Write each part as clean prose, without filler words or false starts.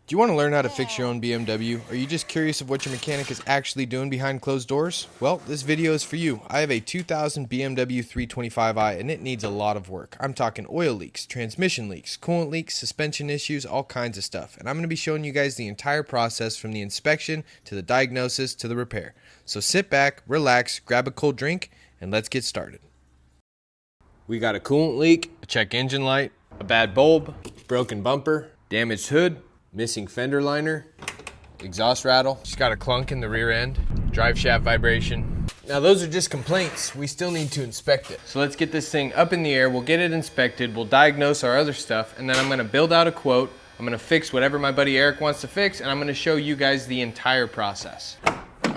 Do you want to learn how to fix your own BMW? Are you just curious of what your mechanic is actually doing behind closed doors? Well, this video is for you. I have a 2000 BMW 325i and it needs a lot of work. I'm talking oil leaks, transmission leaks, coolant leaks, suspension issues, all kinds of stuff. And I'm going to be showing you guys the entire process from the inspection to the diagnosis to the repair. So sit back, relax, grab a cold drink, and let's get started. We got a coolant leak, a check engine light, a bad bulb, broken bumper, damaged hood, missing fender liner, exhaust rattle, just got a clunk in the rear end, drive shaft vibration. Now those are just complaints. We still need to inspect it. So let's get this thing up in the air, we'll get it inspected, we'll diagnose our other stuff, and then I'm gonna build out a quote. I'm gonna fix whatever my buddy Eric wants to fix, and I'm gonna show you guys the entire process.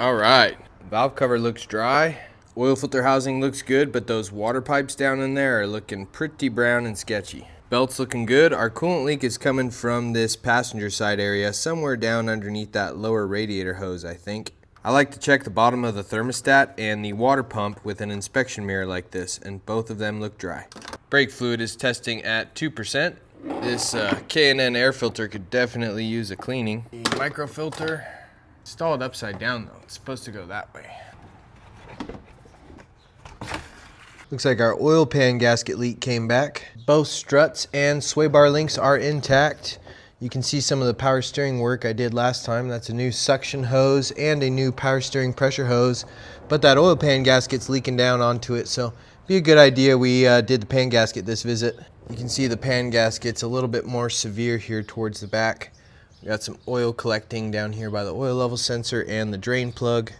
All right, valve cover looks dry. Oil filter housing looks good, but those water pipes down in there are looking pretty brown and sketchy. Belt's looking good. Our coolant leak is coming from this passenger side area, somewhere down underneath that lower radiator hose, I think. I like to check the bottom of the thermostat and the water pump with an inspection mirror like this, and both of them look dry. Brake fluid is testing at 2%. This K&N air filter could definitely use a cleaning. The microfilter, installed upside down though. It's supposed to go that way. Looks like our oil pan gasket leak came back. Both struts and sway bar links are intact. You can see some of the power steering work I did last time. That's a new suction hose and a new power steering pressure hose. But that oil pan gasket's leaking down onto it, so be a good idea we did the pan gasket this visit. You can see the pan gasket's a little bit more severe here towards the back. We got some oil collecting down here by the oil level sensor and the drain plug.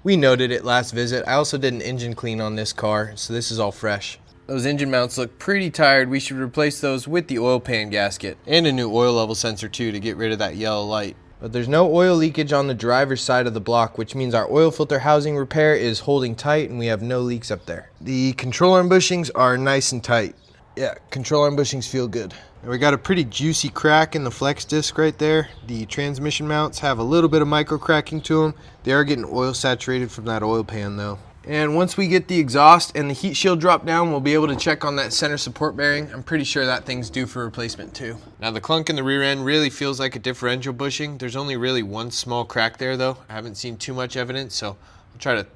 We noted it last visit. I also did an engine clean on this car, so this is all fresh. Those engine mounts look pretty tired. We should replace those with the oil pan gasket and a new oil level sensor too to get rid of that yellow light. But there's no oil leakage on the driver's side of the block, which means our oil filter housing repair is holding tight and we have no leaks up there. The control arm bushings are nice and tight. Yeah, control arm bushings feel good. And we got a pretty juicy crack in the flex disc right there. The transmission mounts have a little bit of micro cracking to them. They are getting oil saturated from that oil pan though. And once we get the exhaust and the heat shield drop down, we'll be able to check on that center support bearing. I'm pretty sure that thing's due for replacement too. Now the clunk in the rear end really feels like a differential bushing. There's only really one small crack there though. I haven't seen too much evidence, so I'll try to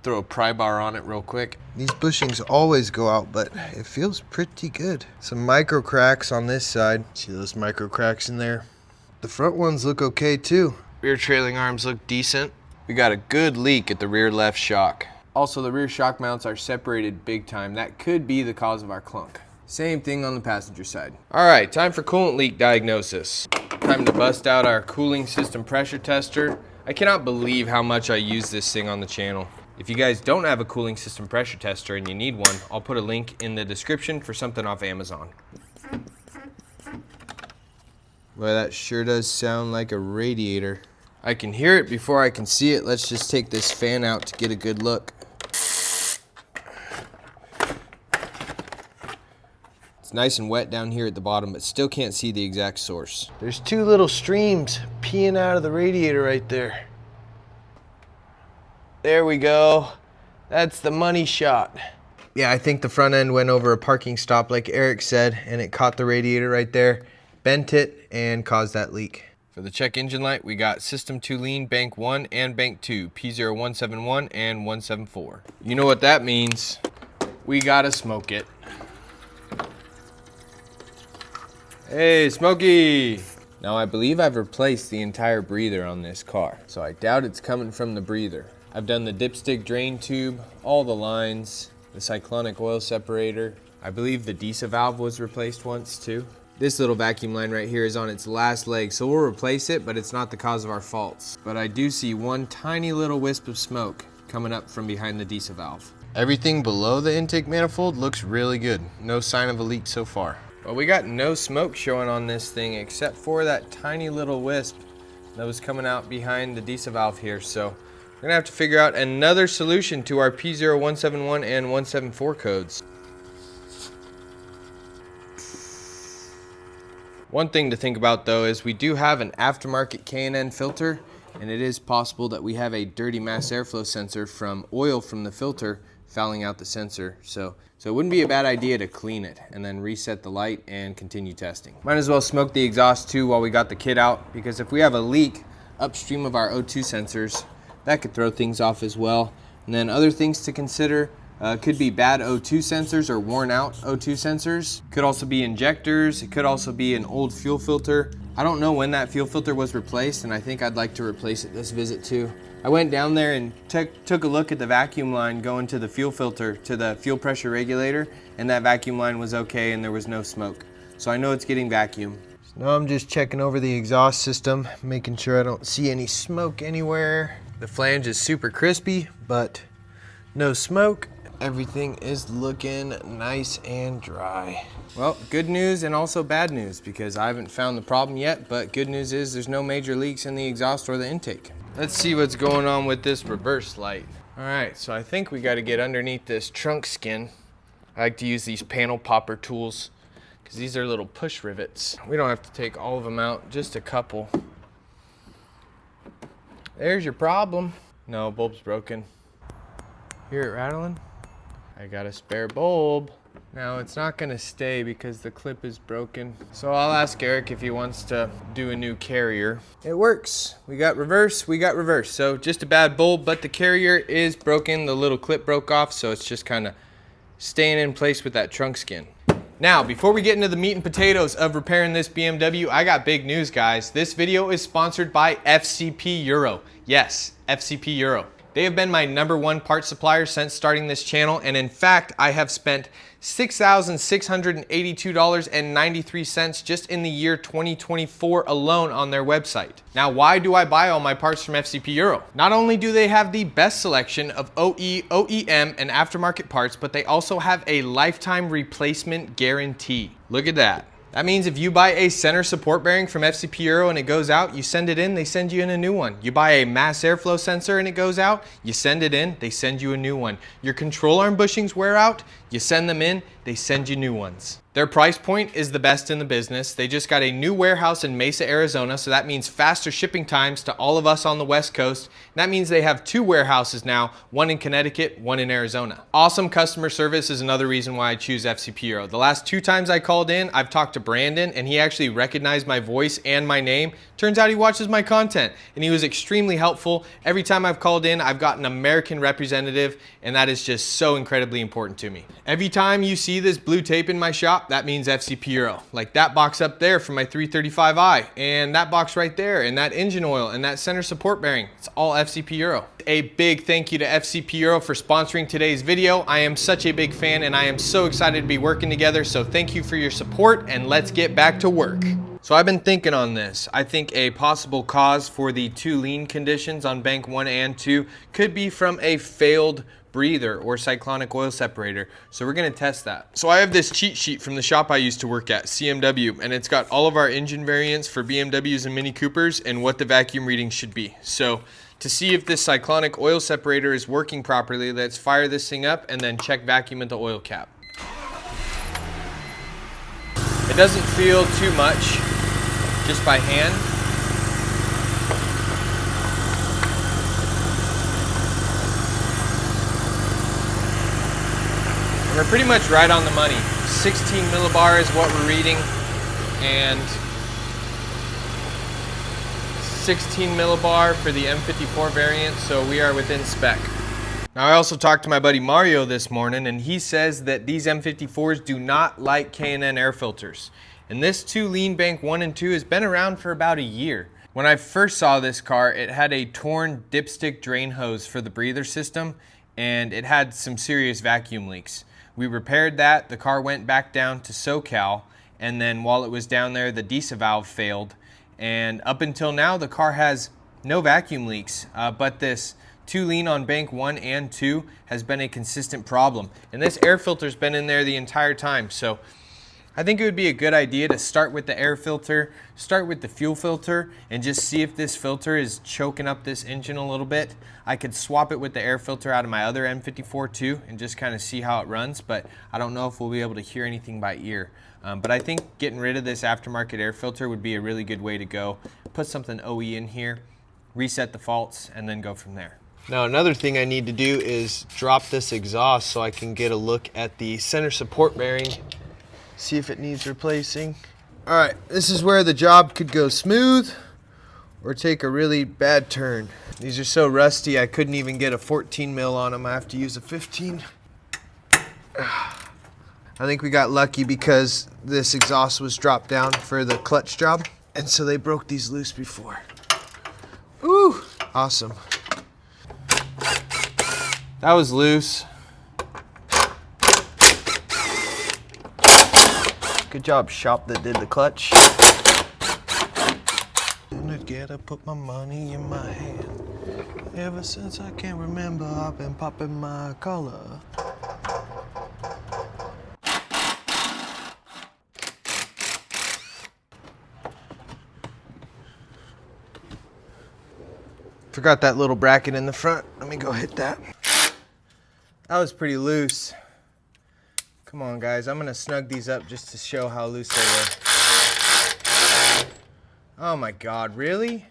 throw a pry bar on it real quick. These bushings always go out, but it feels pretty good. Some micro cracks on this side. See those micro cracks in there? The front ones look okay too. Rear trailing arms look decent. We got a good leak at the rear left shock. Also, the rear shock mounts are separated big time. That could be the cause of our clunk. Same thing on the passenger side. All right, time for coolant leak diagnosis. Time to bust out our cooling system pressure tester. I cannot believe how much I use this thing on the channel. If you guys don't have a cooling system pressure tester and you need one, I'll put a link in the description for something off Amazon. Boy, that sure does sound like a radiator. I can hear it before I can see it. Let's just take this fan out to get a good look. It's nice and wet down here at the bottom, but still can't see the exact source. There's two little streams peeing out of the radiator right there. There we go. That's the money shot. Yeah, I think the front end went over a parking stop like Eric said, and it caught the radiator right there, bent it, and caused that leak. For the check engine light, we got System 2 Lean, Bank 1 and Bank 2, P0171 and 174. You know what that means. We gotta smoke it. Hey, Smokey! Now I believe I've replaced the entire breather on this car, so I doubt it's coming from the breather. I've done the dipstick drain tube, all the lines, the cyclonic oil separator. I believe the DISA valve was replaced once too. This little vacuum line right here is on its last leg, so we'll replace it, but it's not the cause of our faults. But I do see one tiny little wisp of smoke coming up from behind the DISA valve. Everything below the intake manifold looks really good. No sign of a leak so far. Well, we got no smoke showing on this thing except for that tiny little wisp that was coming out behind the DISA valve here, so we're gonna have to figure out another solution to our P0171 and 174 codes. One thing to think about though is we do have an aftermarket K&N filter, and it is possible that we have a dirty mass airflow sensor from oil from the filter fouling out the sensor. So it wouldn't be a bad idea to clean it and then reset the light and continue testing. Might as well smoke the exhaust too while we got the kit out, because if we have a leak upstream of our O2 sensors, that could throw things off as well. And then other things to consider could be bad O2 sensors or worn out O2 sensors. Could also be injectors. It could also be an old fuel filter. I don't know when that fuel filter was replaced, and I think I'd like to replace it this visit too. I went down there and took a look at the vacuum line going to the fuel filter, to the fuel pressure regulator, and that vacuum line was okay and there was no smoke. So I know it's getting vacuum. So now I'm just checking over the exhaust system, making sure I don't see any smoke anywhere. The flange is super crispy, but no smoke. Everything is looking nice and dry. Well, good news and also bad news, because I haven't found the problem yet, but good news is there's no major leaks in the exhaust or the intake. Let's see what's going on with this reverse light. All right, so I think we got to get underneath this trunk skin. I like to use these panel popper tools because these are little push rivets. We don't have to take all of them out, just a couple. There's your problem. No, bulb's broken. Hear it rattling? I got a spare bulb. Now it's not gonna stay because the clip is broken. So I'll ask Erik if he wants to do a new carrier. It works. We got reverse. So just a bad bulb, but the carrier is broken. The little clip broke off, so it's just kind of staying in place with that trunk skin. Now, before we get into the meat and potatoes of repairing this BMW, I got big news, guys. This video is sponsored by FCP Euro. Yes, FCP Euro. They have been my #1 parts supplier since starting this channel, and in fact, I have spent $6,682.93 just in the year 2024 alone on their website. Now, why do I buy all my parts from FCP Euro? Not only do they have the best selection of OE, OEM, and aftermarket parts, but they also have a lifetime replacement guarantee. Look at that. That means if you buy a center support bearing from FCP Euro and it goes out, you send it in, they send you in a new one. You buy a mass airflow sensor and it goes out, you send it in, they send you a new one. Your control arm bushings wear out, you send them in, they send you new ones. Their price point is the best in the business. They just got a new warehouse in Mesa, Arizona, so that means faster shipping times to all of us on the West Coast. And that means they have 2 warehouses now, one in Connecticut, one in Arizona. Awesome customer service is another reason why I choose FCP Euro. The last 2 times I called in, I've talked to Brandon, and he actually recognized my voice and my name. Turns out he watches my content, and he was extremely helpful. Every time I've called in, I've got an American representative, and that is just so incredibly important to me. Every time you see this blue tape in my shop, that means FCP Euro. Like that box up there for my 335i, and that box right there, and that engine oil, and that center support bearing. It's all FCP Euro. A big thank you to FCP Euro for sponsoring today's video. I am such a big fan, and I am so excited to be working together, so thank you for your support, and let's get back to work. So I've been thinking on this. I think a possible cause for the 2 lean conditions on bank 1 and 2 could be from a failed breather or cyclonic oil separator. So we're gonna test that. So I have this cheat sheet from the shop I used to work at, CMW, and it's got all of our engine variants for BMWs and Mini Coopers and what the vacuum readings should be. So to see if this cyclonic oil separator is working properly, let's fire this thing up and then check vacuum at the oil cap. It doesn't feel too much, just by hand. We're pretty much right on the money. 16 millibar is what we're reading, and 16 millibar for the M54 variant, so we are within spec. Now I also talked to my buddy Mario this morning, and he says that these M54s do not like K&N air filters. And this 2 lean bank 1 and 2 has been around for about a year. When I first saw this car, it had a torn dipstick drain hose for the breather system, and it had some serious vacuum leaks. We repaired that, the car went back down to SoCal, and then while it was down there, the DESA valve failed. And up until now, the car has no vacuum leaks, but this 2 lean on bank 1 and 2 has been a consistent problem. And this air filter's been in there the entire time, so I think it would be a good idea to start with the air filter, start with the fuel filter, and just see if this filter is choking up this engine a little bit. I could swap it with the air filter out of my other M54 too and just kind of see how it runs, but I don't know if we'll be able to hear anything by ear. But I think getting rid of this aftermarket air filter would be a really good way to go. Put something OE in here, reset the faults, and then go from there. Now another thing I need to do is drop this exhaust so I can get a look at the center support bearing, see if it needs replacing. All right, this is where the job could go smooth or take a really bad turn. These are so rusty I couldn't even get a 14 mil on them. I have to use a 15. I think we got lucky because this exhaust was dropped down for the clutch job, and so they broke these loose before. Ooh, awesome. That was loose. Good job, shop that did the clutch. Together, put my money in my hand. Ever since I can remember, I've been popping my collar. Forgot that little bracket in the front. Let me go hit that. That was pretty loose. Come on, guys. I'm gonna snug these up just to show how loose they were. Oh my God, really?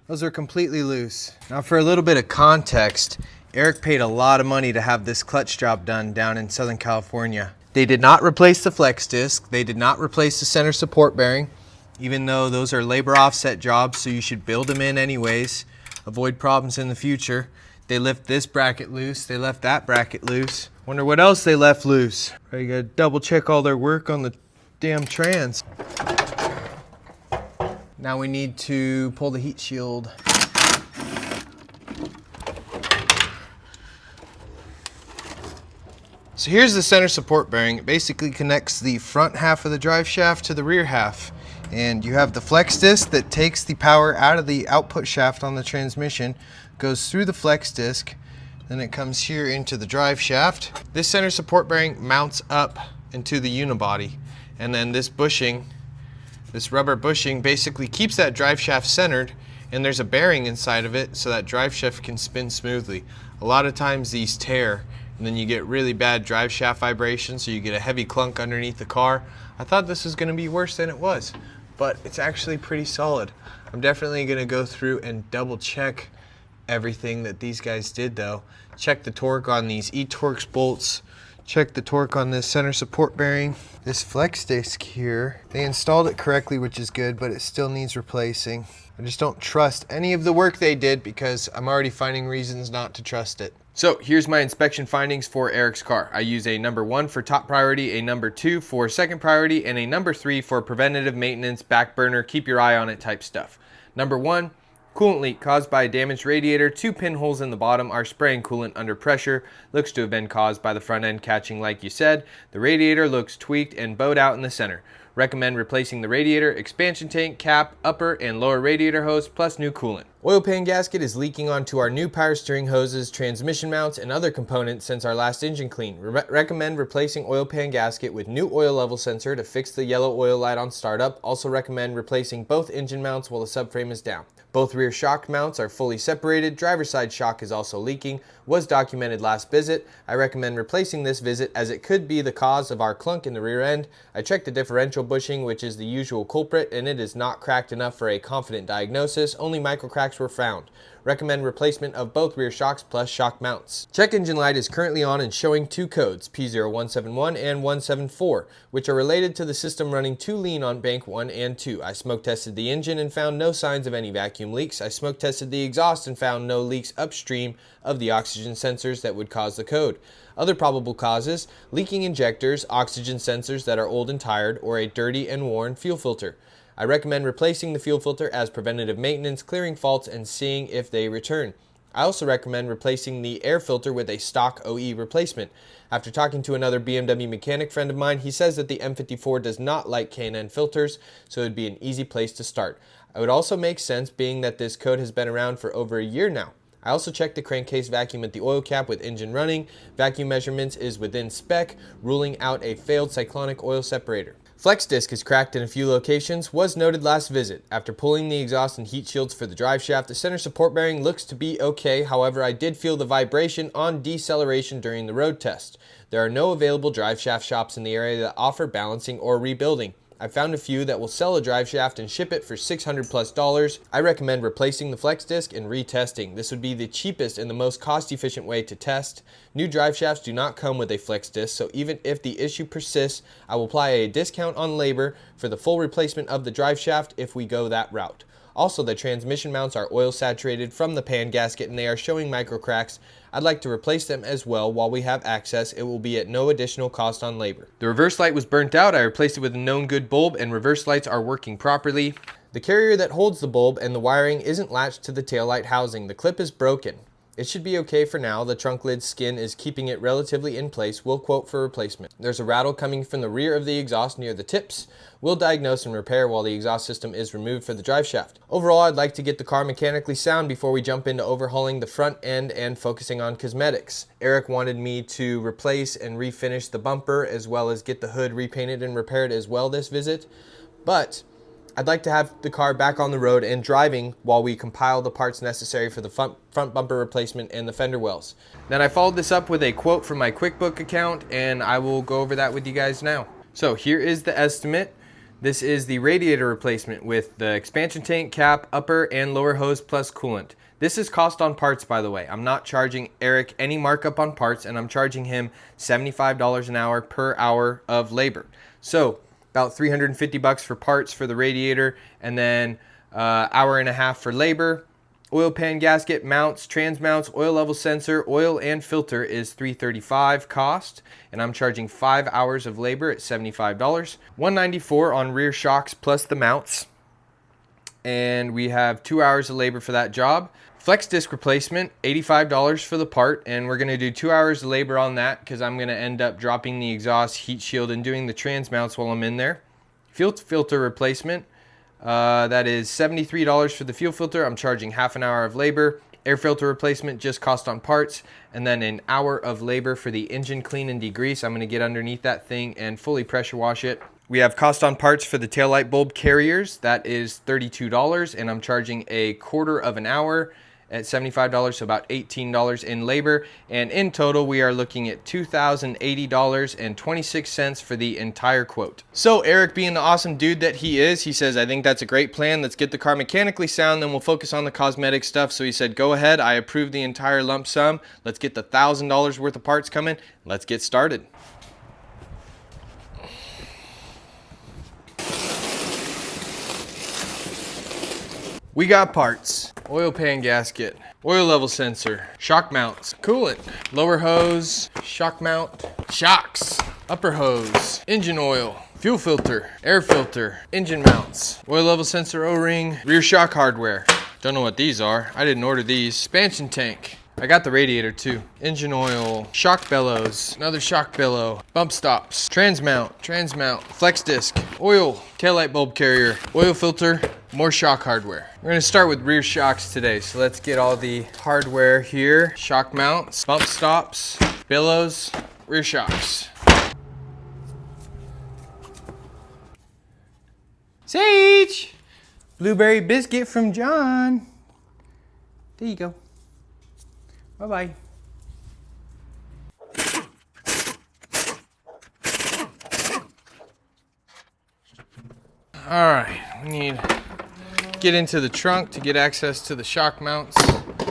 Those are completely loose. Now for a little bit of context, Erik paid a lot of money to have this clutch job done down in Southern California. They did not replace the flex disc. They did not replace the center support bearing, even though those are labor offset jobs, so you should build them in anyways. Avoid problems in the future. They left this bracket loose. They left that bracket loose. Wonder what else they left loose. You gotta double check all their work on the damn trans. Now we need to pull the heat shield. So here's the center support bearing. It basically connects the front half of the drive shaft to the rear half. And you have the flex disc that takes the power out of the output shaft on the transmission, goes through the flex disc, then it comes here into the drive shaft. This center support bearing mounts up into the unibody. And then this bushing, this rubber bushing, basically keeps that drive shaft centered, and there's a bearing inside of it so that drive shaft can spin smoothly. A lot of times these tear, and then you get really bad drive shaft vibration, so you get a heavy clunk underneath the car. I thought this was going to be worse than it was, but it's actually pretty solid. I'm definitely going to go through and double check everything that these guys did though. Check the torque on these E-Torx bolts. Check the torque on this center support bearing. This flex disc here, they installed it correctly, which is good, but it still needs replacing. I just don't trust any of the work they did because I'm already finding reasons not to trust it. So here's my inspection findings for Erik's car. I use a number 1 for top priority, a number 2 for second priority, and a number 3 for preventative maintenance, back burner, keep your eye on it type stuff. Number 1, coolant leak caused by a damaged radiator. 2 pinholes in the bottom are spraying coolant under pressure. Looks to have been caused by the front end catching like you said. The radiator looks tweaked and bowed out in the center. Recommend replacing the radiator, expansion tank, cap, upper and lower radiator hose, plus new coolant. Oil pan gasket is leaking onto our new power steering hoses, transmission mounts, and other components since our last engine clean. Recommend replacing oil pan gasket with new oil level sensor to fix the yellow oil light on startup. Also recommend replacing both engine mounts while the subframe is down. Both rear shock mounts are fully separated. Driver's side shock is also leaking. Was documented last visit. I recommend replacing this visit as it could be the cause of our clunk in the rear end. I checked the differential bushing, which is the usual culprit, and it is not cracked enough for a confident diagnosis. Only micro cracks were found. Recommend replacement of both rear shocks plus shock mounts. Check engine light is currently on and showing 2 codes, P0171 and 174, which are related to the system running too lean on bank 1 and 2. I smoke tested the engine and found no signs of any vacuum leaks. I smoke tested the exhaust and found no leaks upstream of the oxygen sensors that would cause the code. Other probable causes, leaking injectors, oxygen sensors that are old and tired, or a dirty and worn fuel filter. I recommend replacing the fuel filter as preventative maintenance, clearing faults, and seeing if they return. I also recommend replacing the air filter with a stock OE replacement. After talking to another BMW mechanic friend of mine, he says that the M54 does not like K&N filters, so it would be an easy place to start. It would also make sense being that this code has been around for over a year now. I also checked the crankcase vacuum at the oil cap with engine running. Vacuum measurements is within spec, ruling out a failed cyclonic oil separator. Flex disc is cracked in a few locations, was noted last visit. After pulling the exhaust and heat shields for the drive shaft, the center support bearing looks to be okay. However, I did feel the vibration on deceleration during the road test. There are no available drive shaft shops in the area that offer balancing or rebuilding. I found a few that will sell a drive shaft and ship it for $600+. I recommend replacing the flex disc and retesting. This would be the cheapest and the most cost-efficient way to test. New drive shafts do not come with a flex disc, so even if the issue persists, I will apply a discount on labor for the full replacement of the drive shaft if we go that route. Also, the transmission mounts are oil saturated from the pan gasket and they are showing micro cracks. I'd like to replace them as well while we have access. It will be at no additional cost on labor. The reverse light was burnt out. I replaced it with a known good bulb and reverse lights are working properly. The carrier that holds the bulb and the wiring isn't latched to the taillight housing. The clip is broken. It should be okay for now. The trunk lid skin is keeping it relatively in place. We'll quote for replacement. There's a rattle coming from the rear of the exhaust near the tips. We'll diagnose and repair while the exhaust system is removed for the drive shaft. Overall, I'd like to get the car mechanically sound before we jump into overhauling the front end and focusing on cosmetics. Erik wanted me to replace and refinish the bumper as well as get the hood repainted and repaired as well this visit. But I'd like to have the car back on the road and driving while we compile the parts necessary for the front bumper replacement and the fender wells. Then I followed this up with a quote from my QuickBook account and I will go over that with you guys now. So here is the estimate. This is the radiator replacement with the expansion tank, cap, upper and lower hose plus coolant. This is cost on parts, by the way. I'm not charging Erik any markup on parts and I'm charging him $75 an hour per hour of labor. So about $350 for parts for the radiator and then hour and a half for labor. Oil pan gasket, mounts, trans mounts, oil level sensor, oil and filter is $335 cost, and I'm charging 5 hours of labor at $75. $194 on rear shocks plus the mounts, and we have 2 hours of labor for that job. Flex disc replacement, $85 for the part, and we're gonna do 2 hours of labor on that because I'm gonna end up dropping the exhaust heat shield and doing the trans mounts while I'm in there. Fuel filter replacement, that is $73 for the fuel filter. I'm charging half an hour of labor. Air filter replacement, just cost on parts, and then an hour of labor for the engine clean and degrease. I'm gonna get underneath that thing and fully pressure wash it. We have cost on parts for the taillight bulb carriers. That is $32, and I'm charging a quarter of an hour at $75, so about $18 in labor, and in total we are looking at $2,080.26 for the entire quote. So Erik, being the awesome dude that he is, he says, I think that's a great plan. Let's get the car mechanically sound, then we'll focus on the cosmetic stuff. So he said, go ahead, I approve the entire lump sum. Let's get the $1,000 worth of parts coming. Let's get started. We got parts: oil pan gasket, oil level sensor, shock mounts, coolant, lower hose, shock mount, shocks, upper hose, engine oil, fuel filter, air filter, engine mounts, oil level sensor O-ring, rear shock hardware. Don't know what these are. I didn't order these. Expansion tank. I got the radiator too. Engine oil, shock bellows, another shock bellow, bump stops, trans mount, flex disc, oil, taillight bulb carrier, oil filter, more shock hardware. We're gonna start with rear shocks today. So let's get all the hardware here. Shock mounts, bump stops, bellows, rear shocks. Sage! Blueberry biscuit from John. There you go. Bye-bye. All right, we need to get into the trunk to get access to the shock mounts.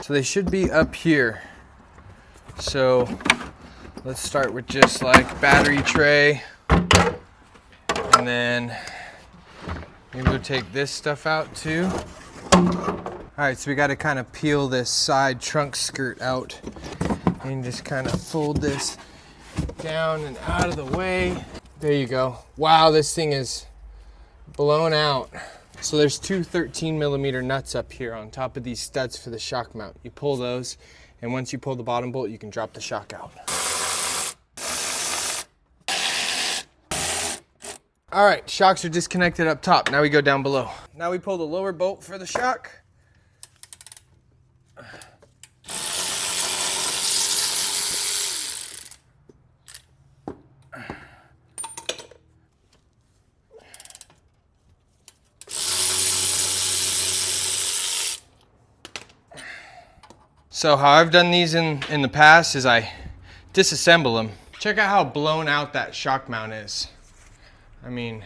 So they should be up here. So let's start with just like battery tray. And then maybe we'll take this stuff out too. All right, so we got to kind of peel this side trunk skirt out and just kind of fold this down and out of the way. There you go. Wow, this thing is blown out. So there's two 13mm nuts up here on top of these studs for the shock mount. You pull those, and once you pull the bottom bolt, you can drop the shock out. All right, shocks are disconnected up top. Now we go down below. Now we pull the lower bolt for the shock. So how I've done these in the past is I disassemble them. Check out how blown out that shock mount is. I mean,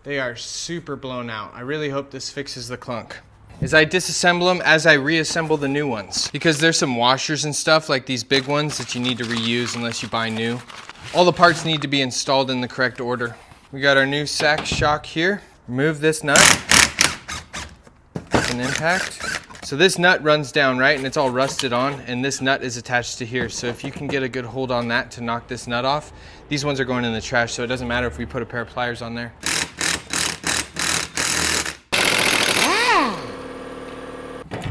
They are super blown out. I really hope this fixes the clunk. Is I disassemble them as I reassemble the new ones. Because there's some washers and stuff, like these big ones, that you need to reuse unless you buy new. All the parts need to be installed in the correct order. We got our new sack shock here. Remove this nut. That's an impact. So this nut runs down, right, and it's all rusted on, and this nut is attached to here. So if you can get a good hold on that to knock this nut off, these ones are going in the trash, so it doesn't matter if we put a pair of pliers on there.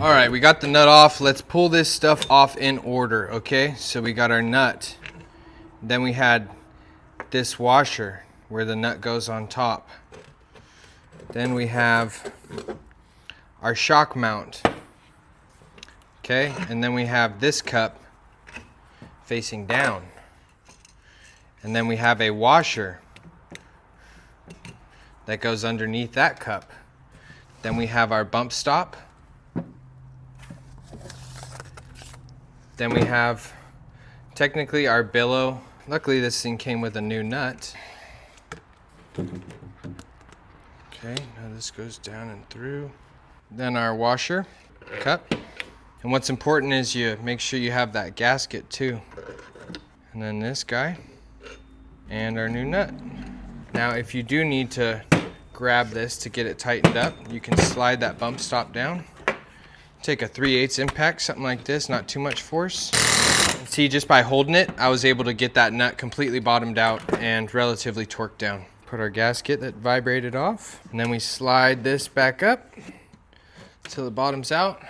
All right, we got the nut off. Let's pull this stuff off in order, okay? So we got our nut. Then we had this washer where the nut goes on top. Then we have our shock mount, okay? And then we have this cup facing down. And then we have a washer that goes underneath that cup. Then we have our bump stop. Then we have technically our billow. Luckily this thing came with a new nut. Okay, now this goes down and through. Then our washer cup. And what's important is you make sure you have that gasket too. And then this guy and our new nut. Now if you do need to grab this to get it tightened up, you can slide that bump stop down. Take a 3/8 impact, something like this, not too much force. See, just by holding it, I was able to get that nut completely bottomed out and relatively torqued down. Put our gasket that vibrated off, and then we slide this back up till it bottoms out.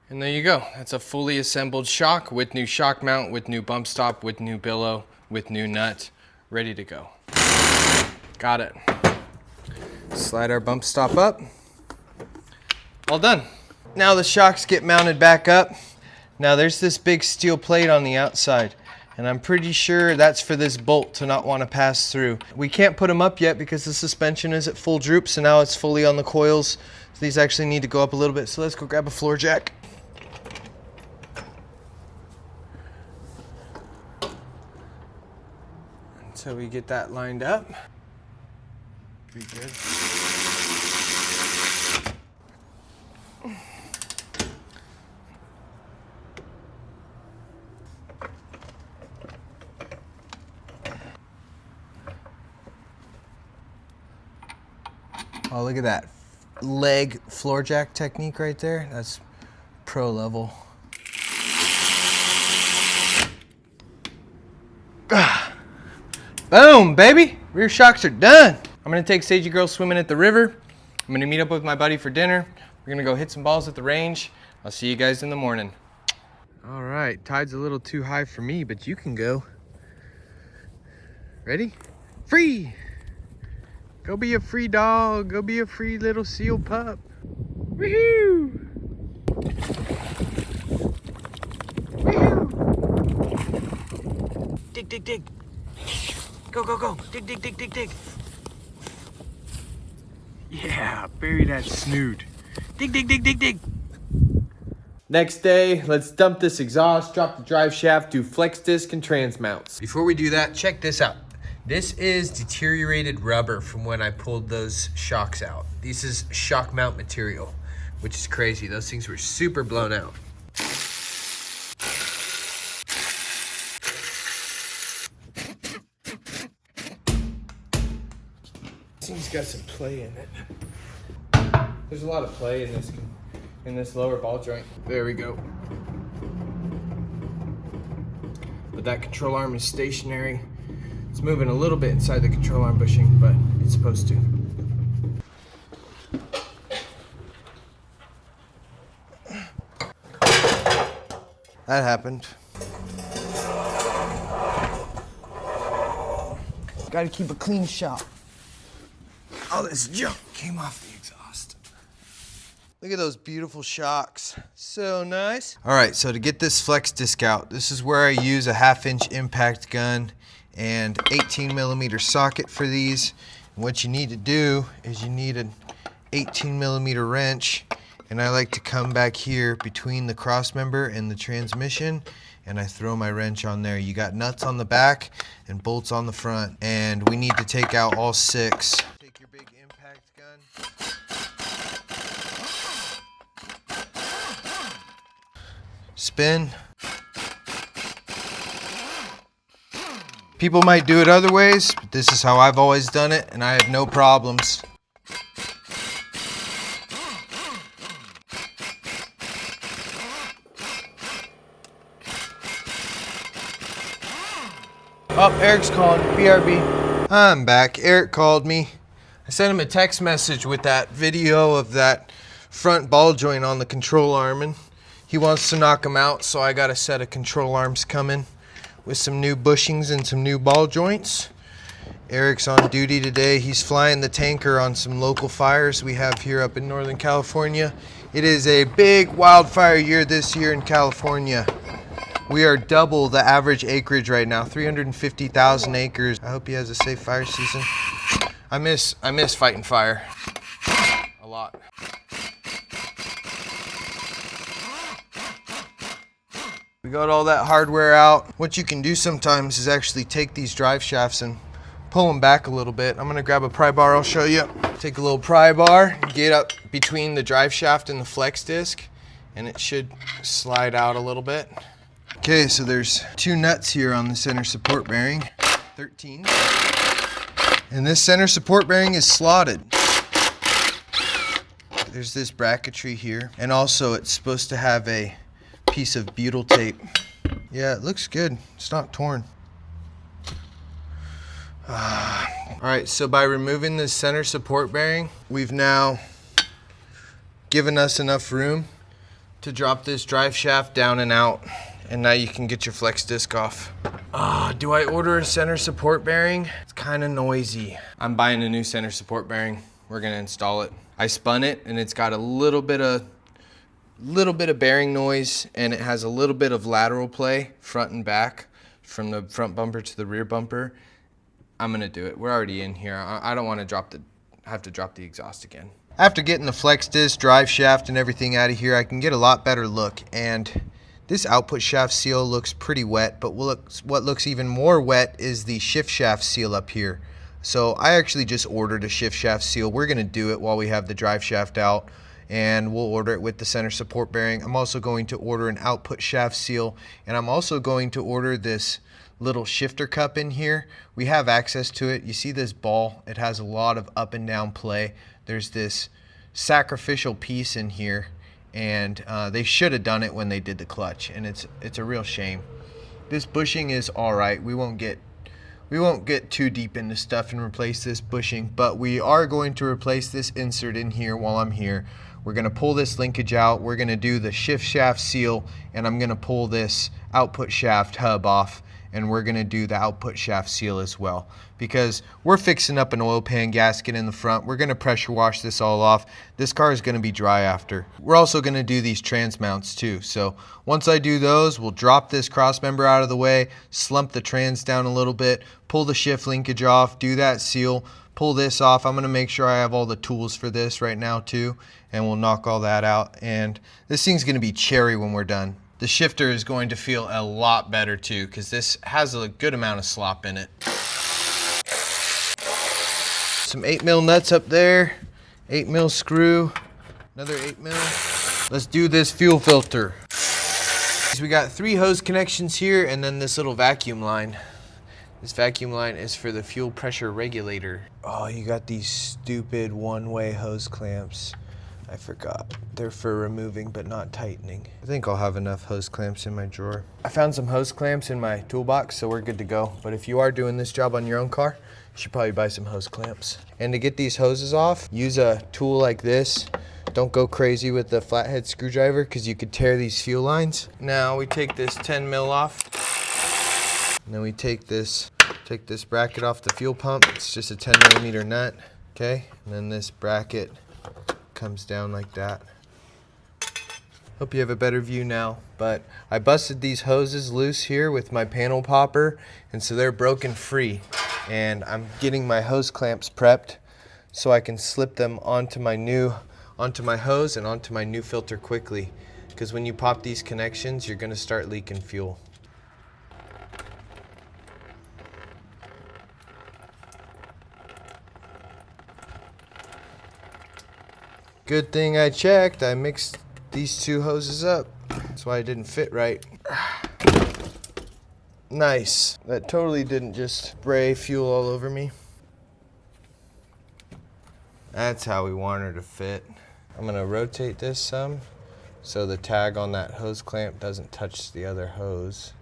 And there you go. That's a fully assembled shock with new shock mount, with new bump stop, with new billow, with new nut, ready to go. Got it. Slide our bump stop up. All done. Now the shocks get mounted back up. Now there's this big steel plate on the outside, and I'm pretty sure that's for this bolt to not want to pass through. We can't put them up yet because the suspension is at full droop, so now it's fully on the coils. So these actually need to go up a little bit, so let's go grab a floor jack. Until we get that lined up. Pretty good. Oh, look at that leg floor jack technique right there. That's pro level. Boom, baby. Rear shocks are done. I'm gonna take Sagey Girl swimming at the river. I'm gonna meet up with my buddy for dinner. We're gonna go hit some balls at the range. I'll see you guys in the morning. All right, tide's a little too high for me, but you can go. Ready? Free! Go be a free dog. Go be a free little seal pup. Woohoo! Woohoo! Dig, dig, dig. Go, go, go. Dig, dig, dig, dig, dig. Yeah, bury that snoot. Dig, dig, dig, dig, dig. Next day, let's dump this exhaust, drop the drive shaft, do flex disc and trans mounts. Before we do that, check this out. This is deteriorated rubber from when I pulled those shocks out. This is shock mount material, which is crazy. Those things were super blown out. This thing's got some play in it. There's a lot of play in this lower ball joint. There we go. But that control arm is stationary. It's moving a little bit inside the control arm bushing, but it's supposed to. That happened. Gotta keep a clean shop. All this junk came off the exhaust. Look at those beautiful shocks. So nice. All right, so to get this flex disc out, this is where I use a 1/2-inch impact gun and 18mm socket for these. And what you need to do is you need an 18mm wrench, and I like to come back here between the cross member and the transmission, and I throw my wrench on there. You got nuts on the back and bolts on the front, and we need to take out all 6. impact gun. Spin. People might do it other ways, but this is how I've always done it, and I have no problems. Oh, Erik's calling. BRB. I'm back. Erik called me. I sent him a text message with that video of that front ball joint on the control arm, and he wants to knock them out, so I got a set of control arms coming with some new bushings and some new ball joints. Erik's on duty today. He's flying the tanker on some local fires we have here up in Northern California. It is a big wildfire year this year in California. We are double the average acreage right now, 350,000 acres. I hope he has a safe fire season. I miss fighting fire a lot. We got all that hardware out. What you can do sometimes is actually take these drive shafts and pull them back a little bit. I'm gonna grab a pry bar, I'll show you. Take a little pry bar, get up between the drive shaft and the flex disc, and it should slide out a little bit. Okay, so there's 2 nuts here on the center support bearing, 13. And this center support bearing is slotted. There's this bracketry here, and also it's supposed to have a piece of butyl tape. Yeah, it looks good. It's not torn. Alright, so by removing this center support bearing, we've now given us enough room to drop this drive shaft down and out, and now you can get your flex disc off. Do I order a center support bearing? It's kind of noisy. I'm buying a new center support bearing. We're gonna install it. I spun it, and it's got a little bit of bearing noise, and it has a little bit of lateral play, front and back, from the front bumper to the rear bumper. I'm gonna do it. We're already in here. I don't want to have to drop the exhaust again. After getting the flex disc, drive shaft, and everything out of here, I can get a lot better look. And this output shaft seal looks pretty wet, but what looks even more wet is the shift shaft seal up here. So I actually just ordered a shift shaft seal. We're gonna do it while we have the drive shaft out, and we'll order it with the center support bearing. I'm also going to order an output shaft seal, and I'm also going to order this little shifter cup in here. We have access to it. You see this ball? It has a lot of up and down play. There's this sacrificial piece in here, and they should have done it when they did the clutch, and it's a real shame. This bushing is all right. We won't get too deep into stuff and replace this bushing, but we are going to replace this insert in here while I'm here. We're going to pull this linkage out. We're going to do the shift shaft seal, and I'm going to pull this output shaft hub off, and we're going to do the output shaft seal as well, because we're fixing up an oil pan gasket in the front. We're going to pressure wash this all off. This car is going to be dry after. We're also going to do these trans mounts too. So once I do those, we'll drop this cross member out of the way, slump the trans down a little bit, pull the shift linkage off, do that seal, pull this off. I'm going to make sure I have all the tools for this right now too, and we'll knock all that out. And this thing's going to be cherry when we're done. The shifter is going to feel a lot better too, because this has a good amount of slop in it. Some 8mm nuts up there, 8mm screw, another 8mm. Let's do this fuel filter. So we got 3 hose connections here, and then this little vacuum line. This vacuum line is for the fuel pressure regulator. Oh, you got these stupid one-way hose clamps. I forgot. They're for removing but not tightening. I think I'll have enough hose clamps in my drawer. I found some hose clamps in my toolbox, so we're good to go. But if you are doing this job on your own car, you should probably buy some hose clamps. And to get these hoses off, use a tool like this. Don't go crazy with the flathead screwdriver, because you could tear these fuel lines. Now we take this 10mm off. And then we take this bracket off the fuel pump. It's just a 10mm nut, okay? And then this bracket comes down like that. Hope you have a better view now, but I busted these hoses loose here with my panel popper, and so they're broken free. And I'm getting my hose clamps prepped so I can slip them onto my hose and onto my new filter quickly, because when you pop these connections, you're going to start leaking fuel. Good thing I checked. I mixed these two hoses up. That's why it didn't fit right. Nice. That totally didn't just spray fuel all over me. That's how we want her to fit. I'm gonna rotate this some so the tag on that hose clamp doesn't touch the other hose.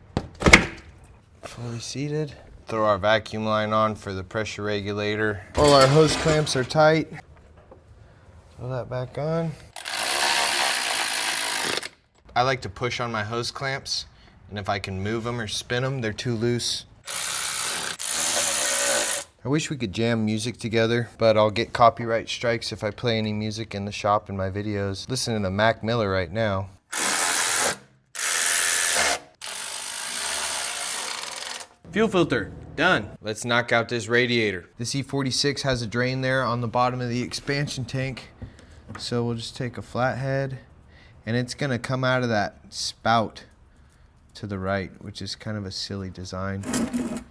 Fully seated. Throw our vacuum line on for the pressure regulator. All our hose clamps are tight. Throw that back on. I like to push on my hose clamps, and if I can move them or spin them, they're too loose. I wish we could jam music together, but I'll get copyright strikes if I play any music in the shop in my videos. Listening to Mac Miller right now. Fuel filter, done. Let's knock out this radiator. This E46 has a drain there on the bottom of the expansion tank. So we'll just take a flathead, and it's gonna come out of that spout to the right, which is kind of a silly design. And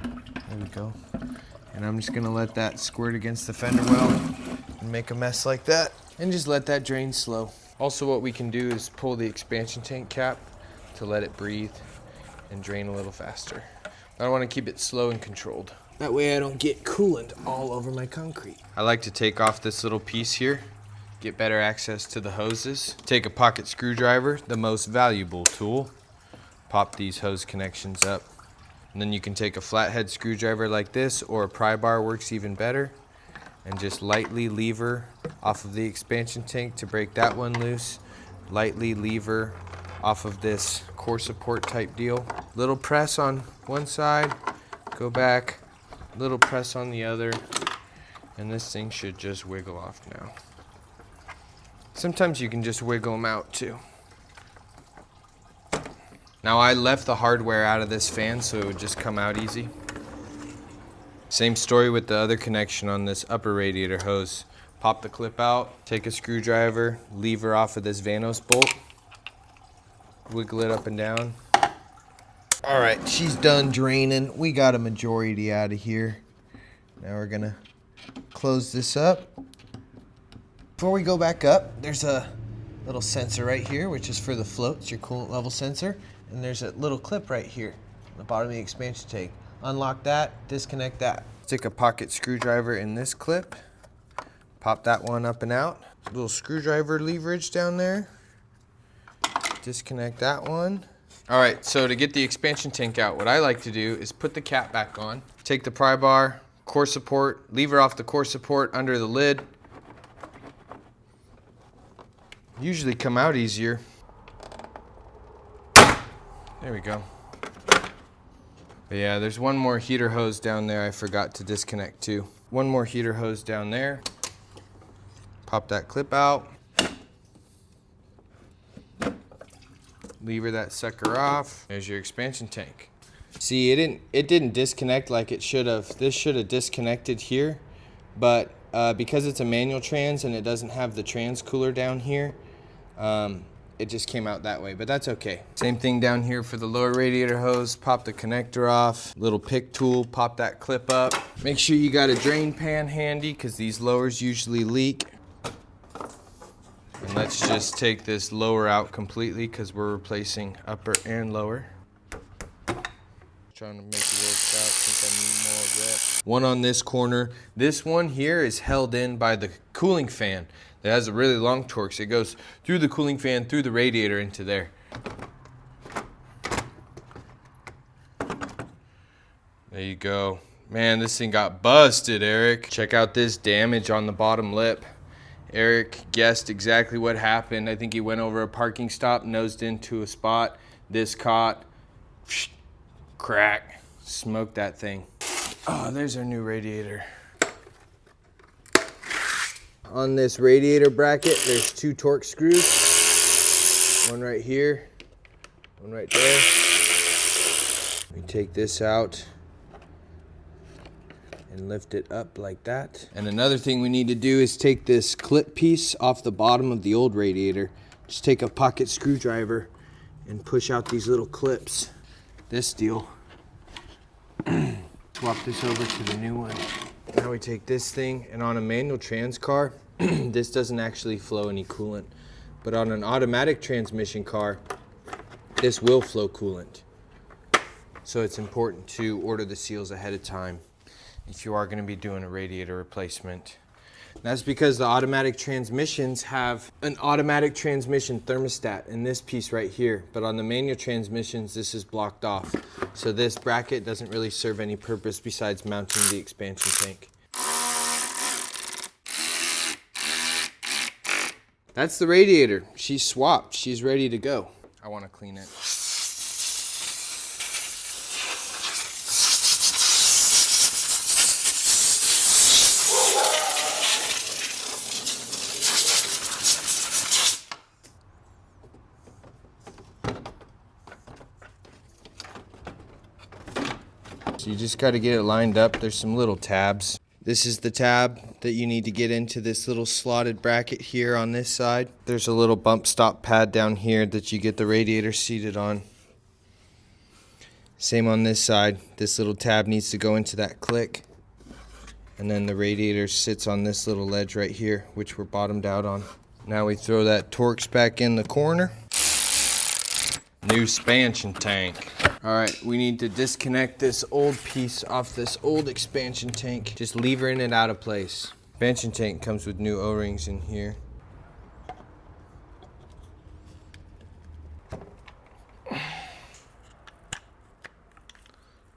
there we go. And I'm just gonna let that squirt against the fender well and make a mess like that, and just let that drain slow. Also, what we can do is pull the expansion tank cap to let it breathe and drain a little faster. But I wanna keep it slow and controlled. That way I don't get coolant all over my concrete. I like to take off this little piece here, get better access to the hoses. Take a pocket screwdriver, the most valuable tool. Pop these hose connections up. And then you can take a flathead screwdriver like this, or a pry bar works even better, and just lightly lever off of the expansion tank to break that one loose. Lightly lever off of this core support type deal. Little press on one side, go back, little press on the other, and this thing should just wiggle off now. Sometimes you can just wiggle them out too. Now I left the hardware out of this fan so it would just come out easy. Same story with the other connection on this upper radiator hose. Pop the clip out, take a screwdriver, lever off of this Vanos bolt, wiggle it up and down. All right, she's done draining. We got a majority out of here. Now we're gonna close this up. Before we go back up, there's a little sensor right here, which is for the floats, your coolant level sensor. And there's a little clip right here on the bottom of the expansion tank. Unlock that, disconnect that. Stick a pocket screwdriver in this clip. Pop that one up and out. Little screwdriver leverage down there. Disconnect that one. All right, so to get the expansion tank out, what I like to do is put the cap back on, take the pry bar, core support, lever off the core support under the lid. Usually come out easier. There we go. But yeah, there's one more heater hose down there I forgot to disconnect too. One more heater hose down there. Pop that clip out. Lever that sucker off. There's your expansion tank. See, it didn't disconnect like it should have. This should have disconnected here, but because it's a manual trans and it doesn't have the trans cooler down here, it just came out that way, but that's okay. Same thing down here for the lower radiator hose. Pop the connector off, little pick tool, pop that clip up. Make sure you got a drain pan handy because these lowers usually leak. And let's just take this lower out completely because we're replacing upper and lower. Trying to make it work out since I need more rep. One on this corner. This one here is held in by the cooling fan. It has a really long torque, so it goes through the cooling fan, through the radiator, into there. There you go. Man, this thing got busted, Erik. Check out this damage on the bottom lip. Erik guessed exactly what happened. I think he went over a parking stop, nosed into a spot. This caught, crack, smoked that thing. Oh, there's our new radiator. On this radiator bracket, there's 2 torque screws. One right here, one right there. We take this out and lift it up like that. And another thing we need to do is take this clip piece off the bottom of the old radiator. Just take a pocket screwdriver and push out these little clips. This deal. Swap this over to the new one. Now we take this thing, and on a manual trans car, this doesn't actually flow any coolant. But on an automatic transmission car, this will flow coolant. So it's important to order the seals ahead of time if you are going to be doing a radiator replacement. That's because the automatic transmissions have an automatic transmission thermostat in this piece right here, but on the manual transmissions this is blocked off. So this bracket doesn't really serve any purpose besides mounting the expansion tank. That's the radiator. She's swapped. She's ready to go. I want to clean it. So you just got to get it lined up. There's some little tabs. This is the tab that you need to get into this little slotted bracket here on this side. There's a little bump stop pad down here that you get the radiator seated on. Same on this side. This little tab needs to go into that click. And then the radiator sits on this little ledge right here, which we're bottomed out on. Now we throw that Torx back in the corner. New expansion tank. All right, we need to disconnect this old piece off this old expansion tank, just levering it out of place. Expansion tank comes with new O-rings in here.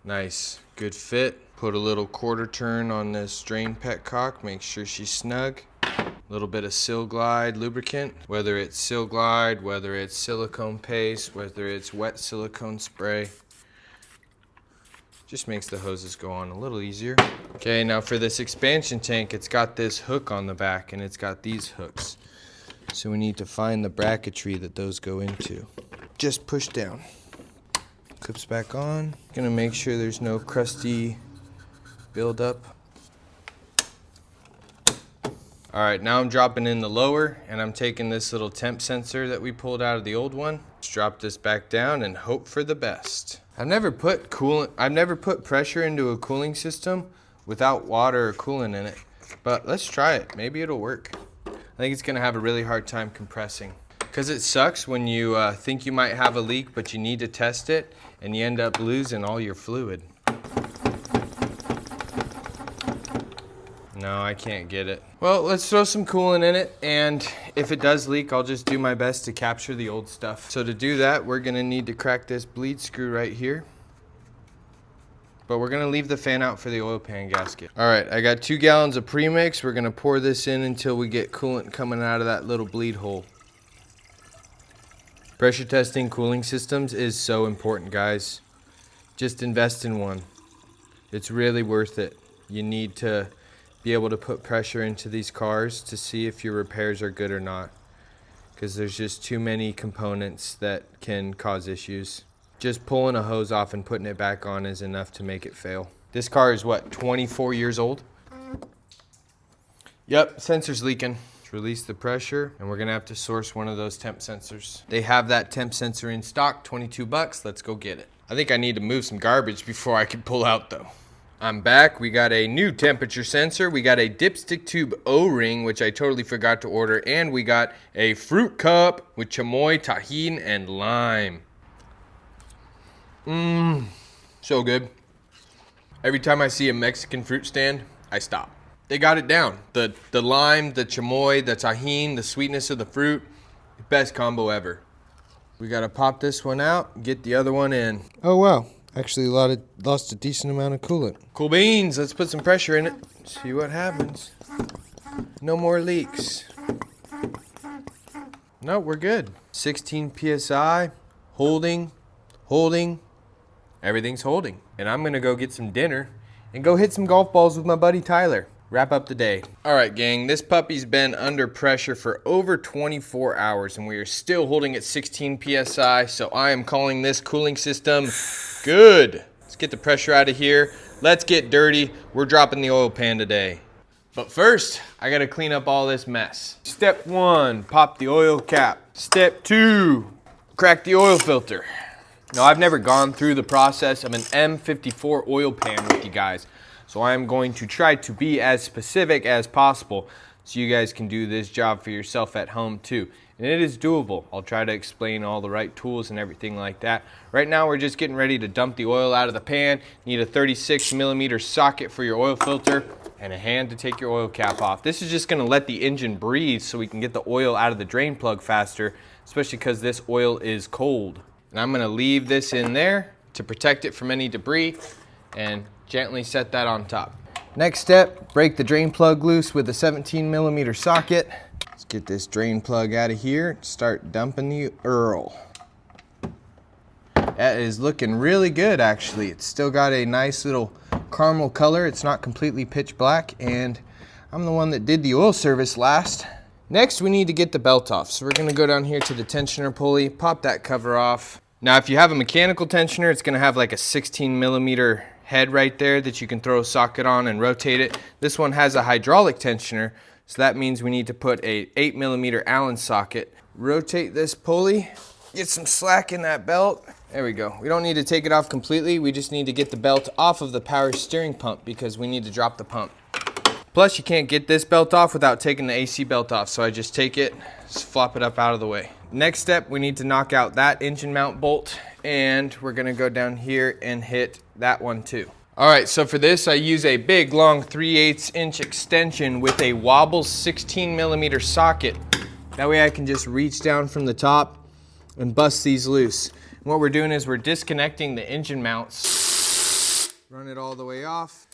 Nice, good fit. Put a little quarter turn on this drain petcock, make sure she's snug. A little bit of Sil Glide lubricant, whether it's Sil Glide, whether it's silicone paste, whether it's wet silicone spray. Just makes the hoses go on a little easier. Okay, now for this expansion tank, it's got this hook on the back and it's got these hooks. So we need to find the bracketry that those go into. Just push down. Clips back on. Gonna make sure there's no crusty buildup. All right, now I'm dropping in the lower and I'm taking this little temp sensor that we pulled out of the old one. Let's drop this back down and hope for the best. I've never put pressure into a cooling system without water or coolant in it, but let's try it. Maybe it'll work. I think it's gonna have a really hard time compressing because it sucks when you think you might have a leak, but you need to test it and you end up losing all your fluid. No, I can't get it. Well, let's throw some coolant in it, and if it does leak, I'll just do my best to capture the old stuff. So to do that, we're gonna need to crack this bleed screw right here. But we're gonna leave the fan out for the oil pan gasket. All right, I got 2 gallons of premix. We're gonna pour this in until we get coolant coming out of that little bleed hole. Pressure testing cooling systems is so important, guys. Just invest in one. It's really worth it. You need to be able to put pressure into these cars to see if your repairs are good or not, because there's just too many components that can cause issues. Just pulling a hose off and putting it back on is enough to make it fail. This car is what, 24 years old? Yep, sensor's leaking. Let's release the pressure and we're gonna have to source one of those temp sensors. They have that temp sensor in stock, 22 bucks, let's go get it. I think I need to move some garbage before I can pull out though. I'm back. We got a new temperature sensor. We got a dipstick tube O-ring, which I totally forgot to order. And we got a fruit cup with chamoy, tahini, and lime. So good. Every time I see a Mexican fruit stand, I stop. They got it down. The lime, the chamoy, the tahini, the sweetness of the fruit. Best combo ever. We got to pop this one out and get the other one in. Oh, wow. Actually, lost a decent amount of coolant. Cool beans. Let's put some pressure in it. See what happens. No more leaks. No, we're good. 16 PSI. Holding. Everything's holding. And I'm going to go get some dinner and go hit some golf balls with my buddy Tyler. Wrap up the day. All right, gang. This puppy's been under pressure for over 24 hours and we are still holding at 16 PSI. So I am calling this cooling system good. Let's get the pressure out of here. Let's get dirty. We're dropping the oil pan today. But first, I gotta clean up all this mess. Step 1, pop the oil cap. Step 2, crack the oil filter. Now, I've never gone through the process of an M54 oil pan with you guys, so I'm going to try to be as specific as possible. so you guys can do this job for yourself at home too. And it is doable. I'll try to explain all the right tools and everything like that. Right now we're just getting ready to dump the oil out of the pan. You need a 36mm socket for your oil filter and a hand to take your oil cap off. This is just going to let the engine breathe so we can get the oil out of the drain plug faster, especially because this oil is cold. And I'm going to leave this in there to protect it from any debris and gently set that on top. Next step, break the drain plug loose with a 17mm socket. Let's get this drain plug out of here, start dumping the oil. That is looking really good actually. It's still got a nice little caramel color. It's not completely pitch black, and I'm the one that did the oil service last. Next we need to get the belt off. So we're going to go down here to the tensioner pulley, pop that cover off. Now if you have a mechanical tensioner, it's going to have like a 16mm head right there that you can throw a socket on and rotate it. This one has a hydraulic tensioner, so that means we need to put a 8mm Allen socket. Rotate this pulley, get some slack in that belt. There we go. We don't need to take it off completely, we just need to get the belt off of the power steering pump because we need to drop the pump. Plus you can't get this belt off without taking the AC belt off, so I just take it, just flop it up out of the way. Next step, we need to knock out that engine mount bolt, and we're gonna go down here and hit that one too. All right, so for this I use a big long 3/8 inch extension with a wobble 16mm socket. That way I can just reach down from the top and bust these loose. And what we're doing is we're disconnecting the engine mounts. Run it all the way off.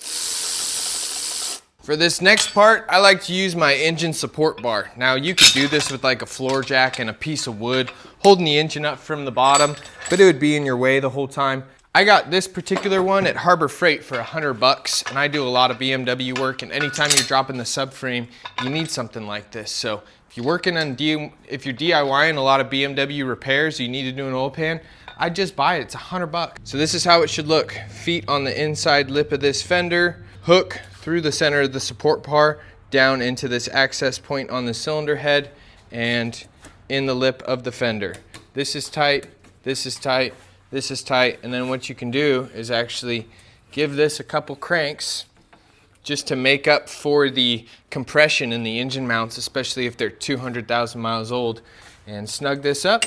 For this next part, I like to use my engine support bar. Now you could do this with like a floor jack and a piece of wood, holding the engine up from the bottom, but it would be in your way the whole time. I got this particular one at Harbor Freight for $100, and I do a lot of BMW work, and anytime you're dropping the subframe, you need something like this. So if you're working on if you're DIYing a lot of BMW repairs, you need to do an oil pan, I'd just buy it. It's $100. So this is how it should look. Feet on the inside lip of this fender, hook through the center of the support bar down into this access point on the cylinder head and in the lip of the fender. This is tight, this is tight, this is tight, and then what you can do is actually give this a couple cranks just to make up for the compression in the engine mounts, especially if they're 200,000 miles old, and snug this up.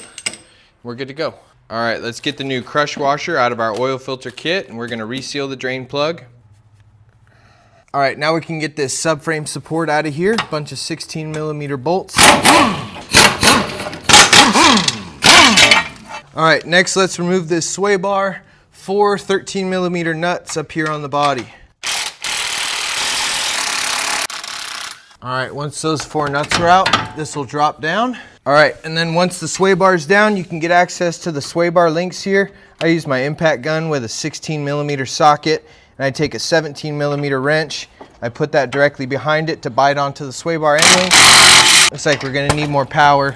We're good to go. All right, let's get the new crush washer out of our oil filter kit, and we're gonna reseal the drain plug. All right, now we can get this subframe support out of here. Bunch of 16mm bolts. All right, next let's remove this sway bar. 4 13mm nuts up here on the body. All right, once those 4 nuts are out, this will drop down. All right, and then once the sway bar is down, you can get access to the sway bar links here. I use my impact gun with a 16mm socket, and I take a 17mm wrench. I put that directly behind it to bite onto the sway bar anyway. Looks like we're gonna need more power.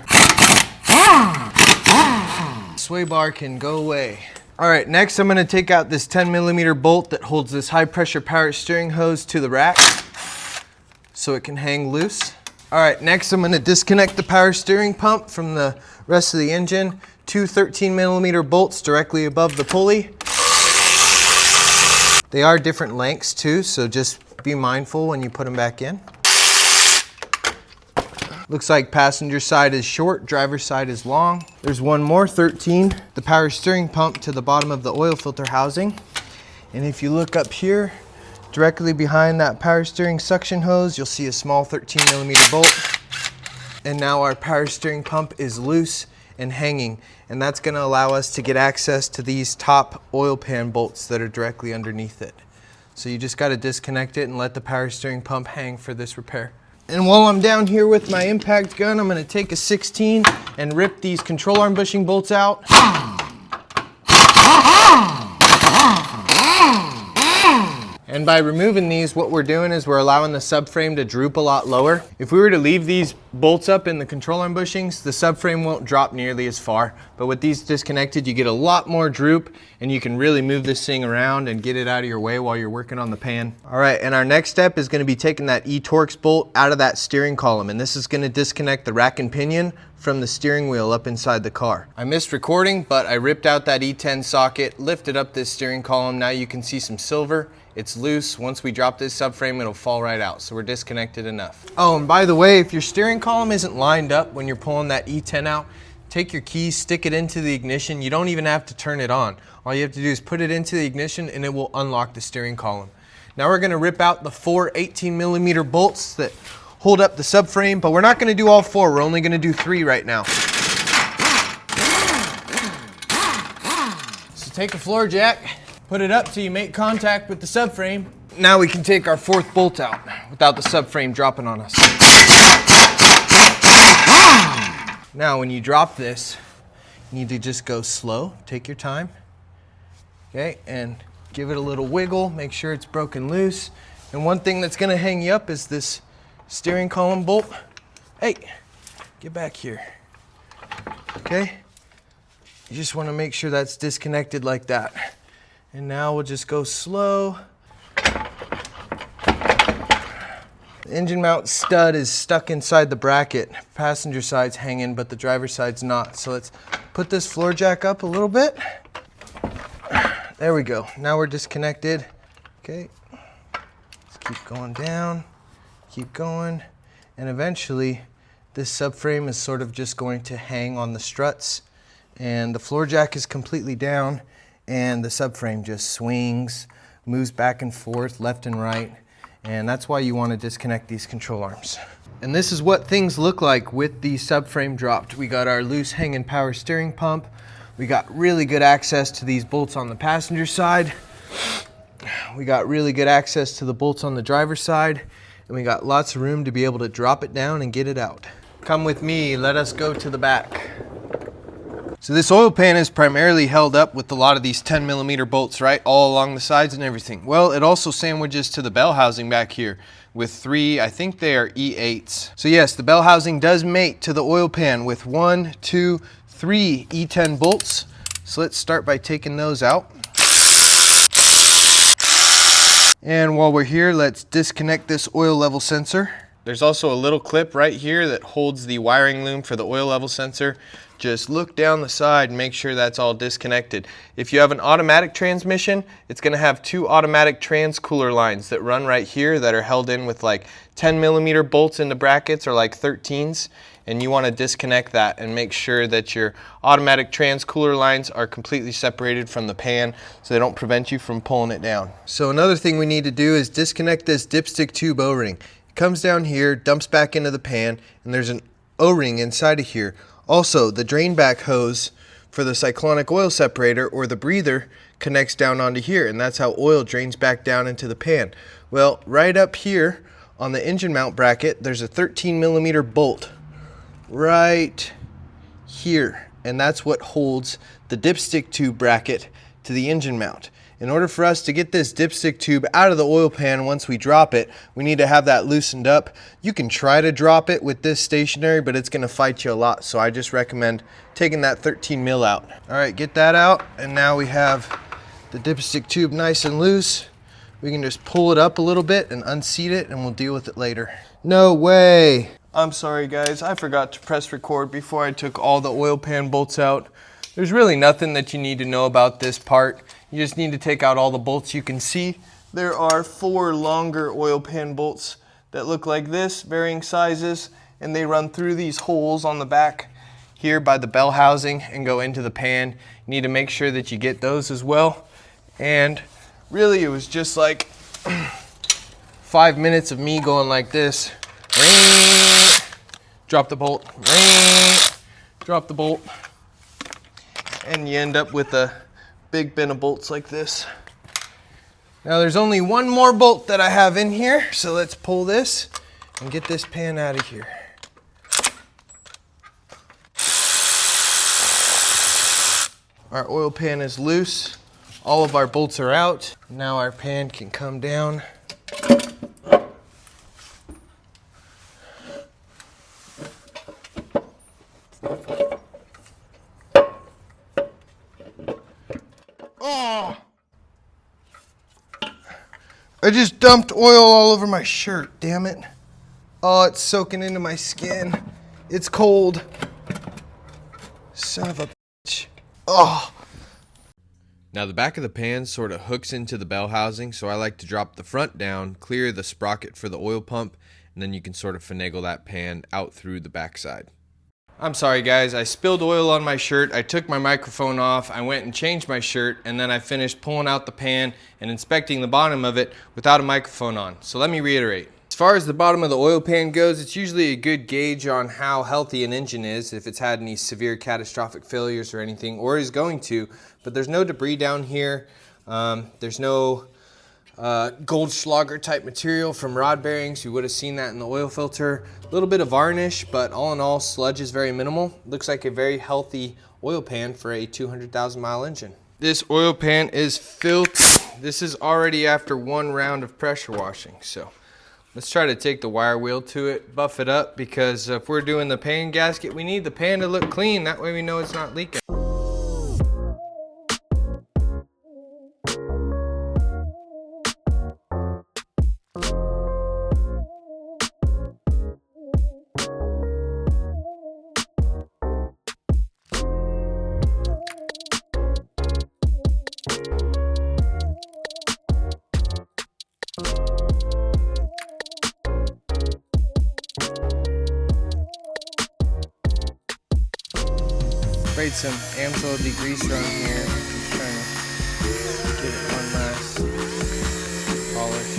Sway bar can go away. All right, next I'm gonna take out this 10mm bolt that holds this high pressure power steering hose to the rack so it can hang loose. All right, next I'm gonna disconnect the power steering pump from the rest of the engine. 2 13mm bolts directly above the pulley. They are different lengths too, so just be mindful when you put them back in. Looks like passenger side is short, driver's side is long. There's one more 13, the power steering pump to the bottom of the oil filter housing. And if you look up here, directly behind that power steering suction hose, you'll see a small 13mm bolt. And now our power steering pump is loose and hanging, and that's gonna allow us to get access to these top oil pan bolts that are directly underneath it. So you just gotta disconnect it and let the power steering pump hang for this repair. And while I'm down here with my impact gun, I'm gonna take a 16 and rip these control arm bushing bolts out. And by removing these, what we're doing is we're allowing the subframe to droop a lot lower. If we were to leave these bolts up in the control arm bushings, the subframe won't drop nearly as far. But with these disconnected, you get a lot more droop, and you can really move this thing around and get it out of your way while you're working on the pan. All right, and our next step is gonna be taking that E-Torx bolt out of that steering column, and this is gonna disconnect the rack and pinion from the steering wheel up inside the car. I missed recording, but I ripped out that E10 socket, lifted up this steering column. Now you can see some silver It's loose. Once we drop this subframe, it'll fall right out. So we're disconnected enough. Oh, and by the way, if your steering column isn't lined up when you're pulling that E10 out, take your keys, stick it into the ignition. You don't even have to turn it on. All you have to do is put it into the ignition and it will unlock the steering column. Now we're gonna rip out the 4 18mm bolts that hold up the subframe, but we're not gonna do all 4. We're only gonna do 3 right now. So take a floor jack, put it up till you make contact with the subframe. Now we can take our 4th bolt out without the subframe dropping on us. Now when you drop this, you need to just go slow, take your time, okay, and give it a little wiggle, make sure it's broken loose. And one thing that's gonna hang you up is this steering column bolt. Hey, get back here, okay? You just wanna make sure that's disconnected like that. And now we'll just go slow. The engine mount stud is stuck inside the bracket. Passenger side's hanging, but the driver's side's not. So let's put this floor jack up a little bit. There we go. Now we're disconnected. Okay. Let's keep going down, keep going. And eventually, this subframe is sort of just going to hang on the struts. And the floor jack is completely down, and the subframe just swings, moves back and forth, left and right. And that's why you want to disconnect these control arms. And this is what things look like with the subframe dropped. We got our loose hanging power steering pump. We got really good access to these bolts on the passenger side. We got really good access to the bolts on the driver's side. And we got lots of room to be able to drop it down and get it out. Come with me, let us go to the back. So this oil pan is primarily held up with a lot of these 10mm bolts, right? All along the sides and everything. Well, it also sandwiches to the bell housing back here with 3, I think they are E8s. So yes, the bell housing does mate to the oil pan with 1, 2, 3 E10 bolts. So let's start by taking those out. And while we're here, let's disconnect this oil level sensor. There's also a little clip right here that holds the wiring loom for the oil level sensor. Just look down the side and make sure that's all disconnected. If you have an automatic transmission, it's going to have 2 automatic transcooler lines that run right here that are held in with like 10mm bolts in the brackets or like 13s. And you want to disconnect that and make sure that your automatic transcooler lines are completely separated from the pan so they don't prevent you from pulling it down. So another thing we need to do is disconnect this dipstick tube O-ring. It comes down here, dumps back into the pan, and there's an O-ring inside of here. Also, the drain back hose for the cyclonic oil separator, or the breather, connects down onto here, and that's how oil drains back down into the pan. Well, right up here on the engine mount bracket, there's a 13mm bolt right here, and that's what holds the dipstick tube bracket to the engine mount. In order for us to get this dipstick tube out of the oil pan once we drop it, we need to have that loosened up. You can try to drop it with this stationary, but it's gonna fight you a lot. So I just recommend taking that 13mm out. All right, get that out. And now we have the dipstick tube nice and loose. We can just pull it up a little bit and unseat it, and we'll deal with it later. No way. I'm sorry guys, I forgot to press record before I took all the oil pan bolts out. There's really nothing that you need to know about this part. You just need to take out all the bolts. You can see there are 4 longer oil pan bolts that look like this, varying sizes, and they run through these holes on the back here by the bell housing and go into the pan. You need to make sure that you get those as well. And really it was just like 5 minutes of me going like this. Ring, drop the bolt, ring, drop the bolt. And you end up with a big bin of bolts like this. Now there's only one more bolt that I have in here, so let's pull this and get this pan out of here. Our oil pan is loose. All of our bolts are out. Now our pan can come down. Oh! I just dumped oil all over my shirt, damn it. Oh, it's soaking into my skin. It's cold. Son of a bitch. Oh. Now the back of the pan sort of hooks into the bell housing, so I like to drop the front down, clear the sprocket for the oil pump, and then you can sort of finagle that pan out through the backside. I'm sorry guys, I spilled oil on my shirt, I took my microphone off, I went and changed my shirt, and then I finished pulling out the pan and inspecting the bottom of it without a microphone on. So let me reiterate. As far as the bottom of the oil pan goes, it's usually a good gauge on how healthy an engine is, if it's had any severe catastrophic failures or anything, or is going to, but there's no debris down here. There's no Goldschlager type material from rod bearings. You would have seen that in the oil filter. A little bit of varnish, but all in all, sludge is very minimal. Looks like a very healthy oil pan for a 200,000 mile engine. This oil pan is filthy. This is already after one round of pressure washing. So let's try to take the wire wheel to it, buff it up, because if we're doing the pan gasket, we need the pan to look clean. That way we know it's not leaking. Sprayed some Amsoil degreaser on here. Just trying to give it one last polish.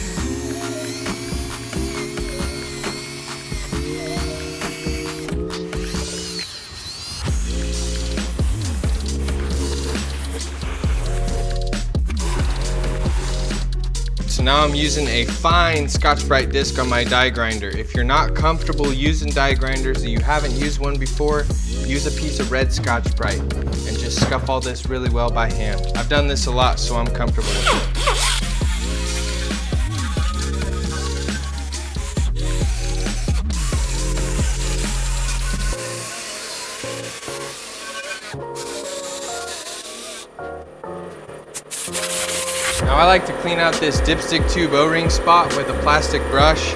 So now I'm using a fine Scotch-Brite disc on my die grinder. If you're not comfortable using die grinders, or you haven't used one before, use a piece of red Scotch-Brite and just scuff all this really well by hand. I've done this a lot, so I'm comfortable with it. Now I like to clean out this dipstick tube O-ring spot with a plastic brush.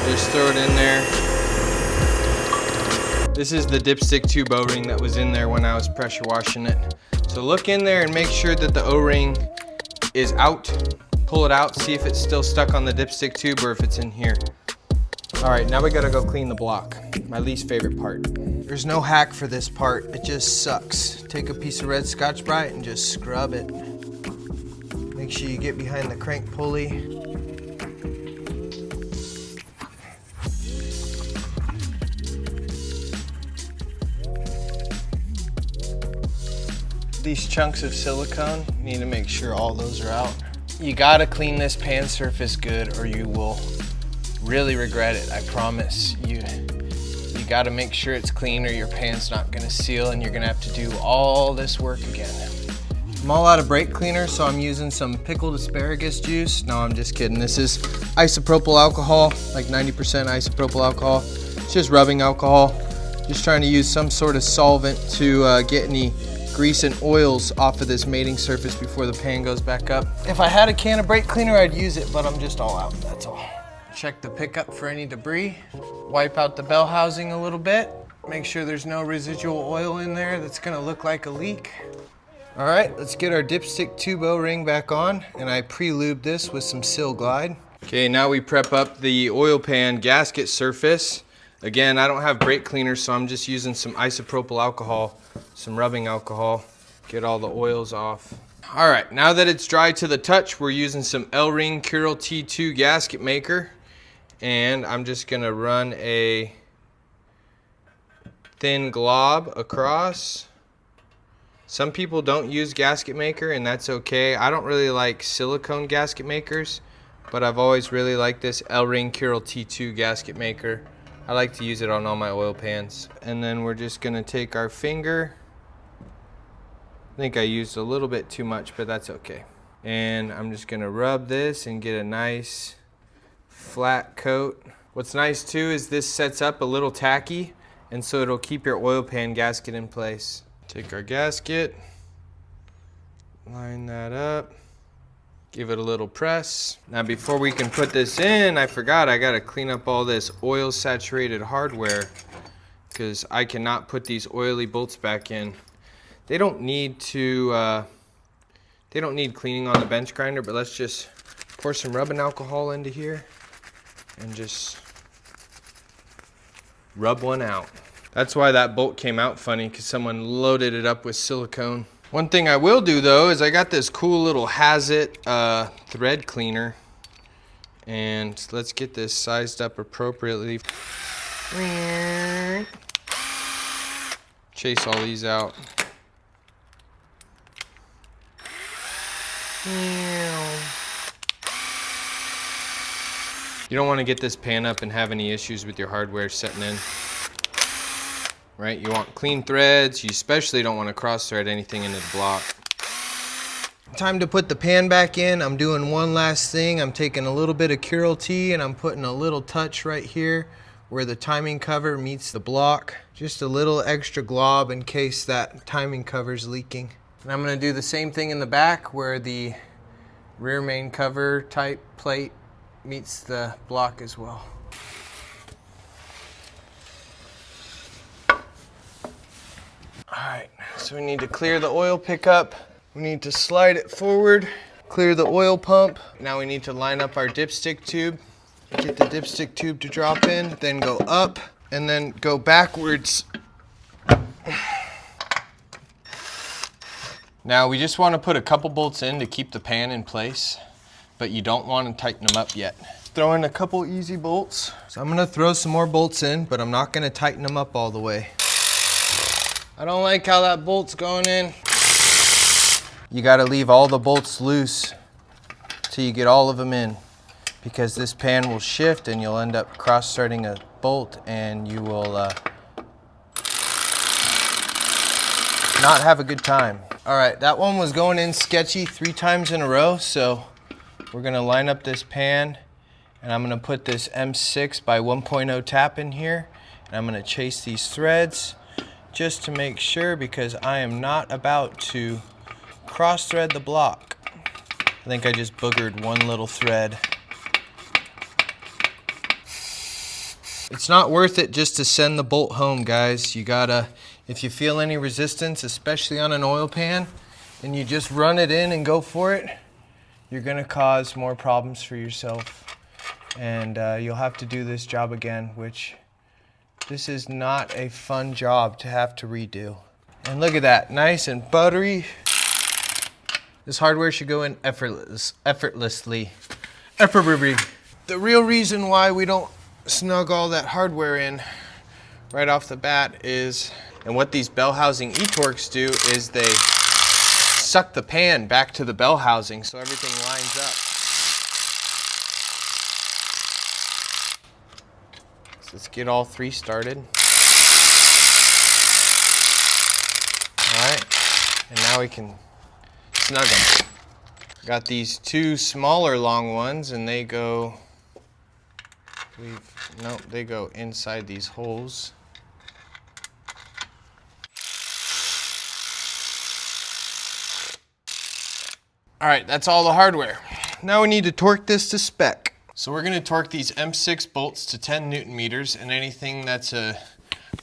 Just throw it in there. This is the dipstick tube O-ring that was in there when I was pressure washing it. So look in there and make sure that the O-ring is out. Pull it out, see if it's still stuck on the dipstick tube or if it's in here. All right, now we gotta go clean the block. My least favorite part. There's no hack for this part, it just sucks. Take a piece of red Scotch-Brite and just scrub it. Make sure you get behind the crank pulley. These chunks of silicone, you need to make sure all those are out. You gotta clean this pan surface good or you will really regret it, I promise. You gotta make sure it's clean or your pan's not gonna seal and you're gonna have to do all this work again. I'm all out of brake cleaner, so I'm using some pickled asparagus juice. No, I'm just kidding. This is isopropyl alcohol, like 90% isopropyl alcohol. It's just rubbing alcohol. Just trying to use some sort of solvent to get any grease and oils off of this mating surface before the pan goes back up. If I had a can of brake cleaner, I'd use it, but I'm just all out, that's all. Check the pickup for any debris. Wipe out the bell housing a little bit. Make sure there's no residual oil in there that's gonna look like a leak. All right, let's get our dipstick tube O-ring back on, and I pre-lubed this with some Sil Glide. Okay, now we prep up the oil pan gasket surface. Again, I don't have brake cleaner, so I'm just using some isopropyl alcohol, some rubbing alcohol, get all the oils off. All right, now that it's dry to the touch, we're using some L-Ring Curel T2 gasket maker, and I'm just gonna run a thin glob across. Some people don't use gasket maker, and that's okay. I don't really like silicone gasket makers, but I've always really liked this L-Ring Curel T2 gasket maker. I like to use it on all my oil pans. And then we're just gonna take our finger. I think I used a little bit too much, but that's okay. And I'm just gonna rub this and get a nice flat coat. What's nice too is this sets up a little tacky, and so it'll keep your oil pan gasket in place. Take our gasket, line that up, give it a little press. Now before we can put this in, I forgot I gotta clean up all this oil saturated hardware because I cannot put these oily bolts back in. They don't need to They don't need cleaning on the bench grinder, but let's just pour some rubbing alcohol into here and just rub one out. That's why that bolt came out funny, because someone loaded it up with silicone. One thing I will do though is I got this cool little Has-It thread cleaner, and let's get this sized up appropriately. Chase all these out. You don't want to get this pan up and have any issues with your hardware setting in. Right? You want clean threads. You especially don't want to cross thread anything into the block. Time to put the pan back in. I'm doing one last thing. I'm taking a little bit of Curl T and I'm putting a little touch right here where the timing cover meets the block. Just a little extra glob in case that timing cover's leaking. And I'm going to do the same thing in the back where the rear main cover type plate meets the block as well. Alright, so we need to clear the oil pickup. We need to slide it forward, clear the oil pump. Now we need to line up our dipstick tube. Get the dipstick tube to drop in, then go up, and then go backwards. Now we just want to put a couple bolts in to keep the pan in place, but you don't want to tighten them up yet. Throw in a couple easy bolts. So I'm going to throw some more bolts in, but I'm not going to tighten them up all the way. I don't like how that bolt's going in. You got to leave all the bolts loose till you get all of them in, because this pan will shift and you'll end up cross-threading a bolt and you will not have a good time. All right, that one was going in sketchy 3 times in a row, so we're gonna line up this pan and I'm gonna put this M6 by 1.0 tap in here, and I'm gonna chase these threads just to make sure, because I am not about to cross thread the block. I think I just boogered one little thread. It's not worth it just to send the bolt home, guys. You gotta, if you feel any resistance, especially on an oil pan, and you just run it in and go for it, you're gonna cause more problems for yourself. And you'll have to do this job again, which this is not a fun job to have to redo. And look at that, nice and buttery. This hardware should go in effortlessly. The real reason why we don't snug all that hardware in right off the bat is, and what these bell housing e-torques do is they suck the pan back to the bell housing so everything lines up. So let's get all 3 started. All right, and now we can snug them. Got these 2 smaller long ones, and they go, they go inside these holes. All right, that's all the hardware. Now we need to torque this to spec. So we're gonna torque these M6 bolts to 10 Newton meters, and anything that's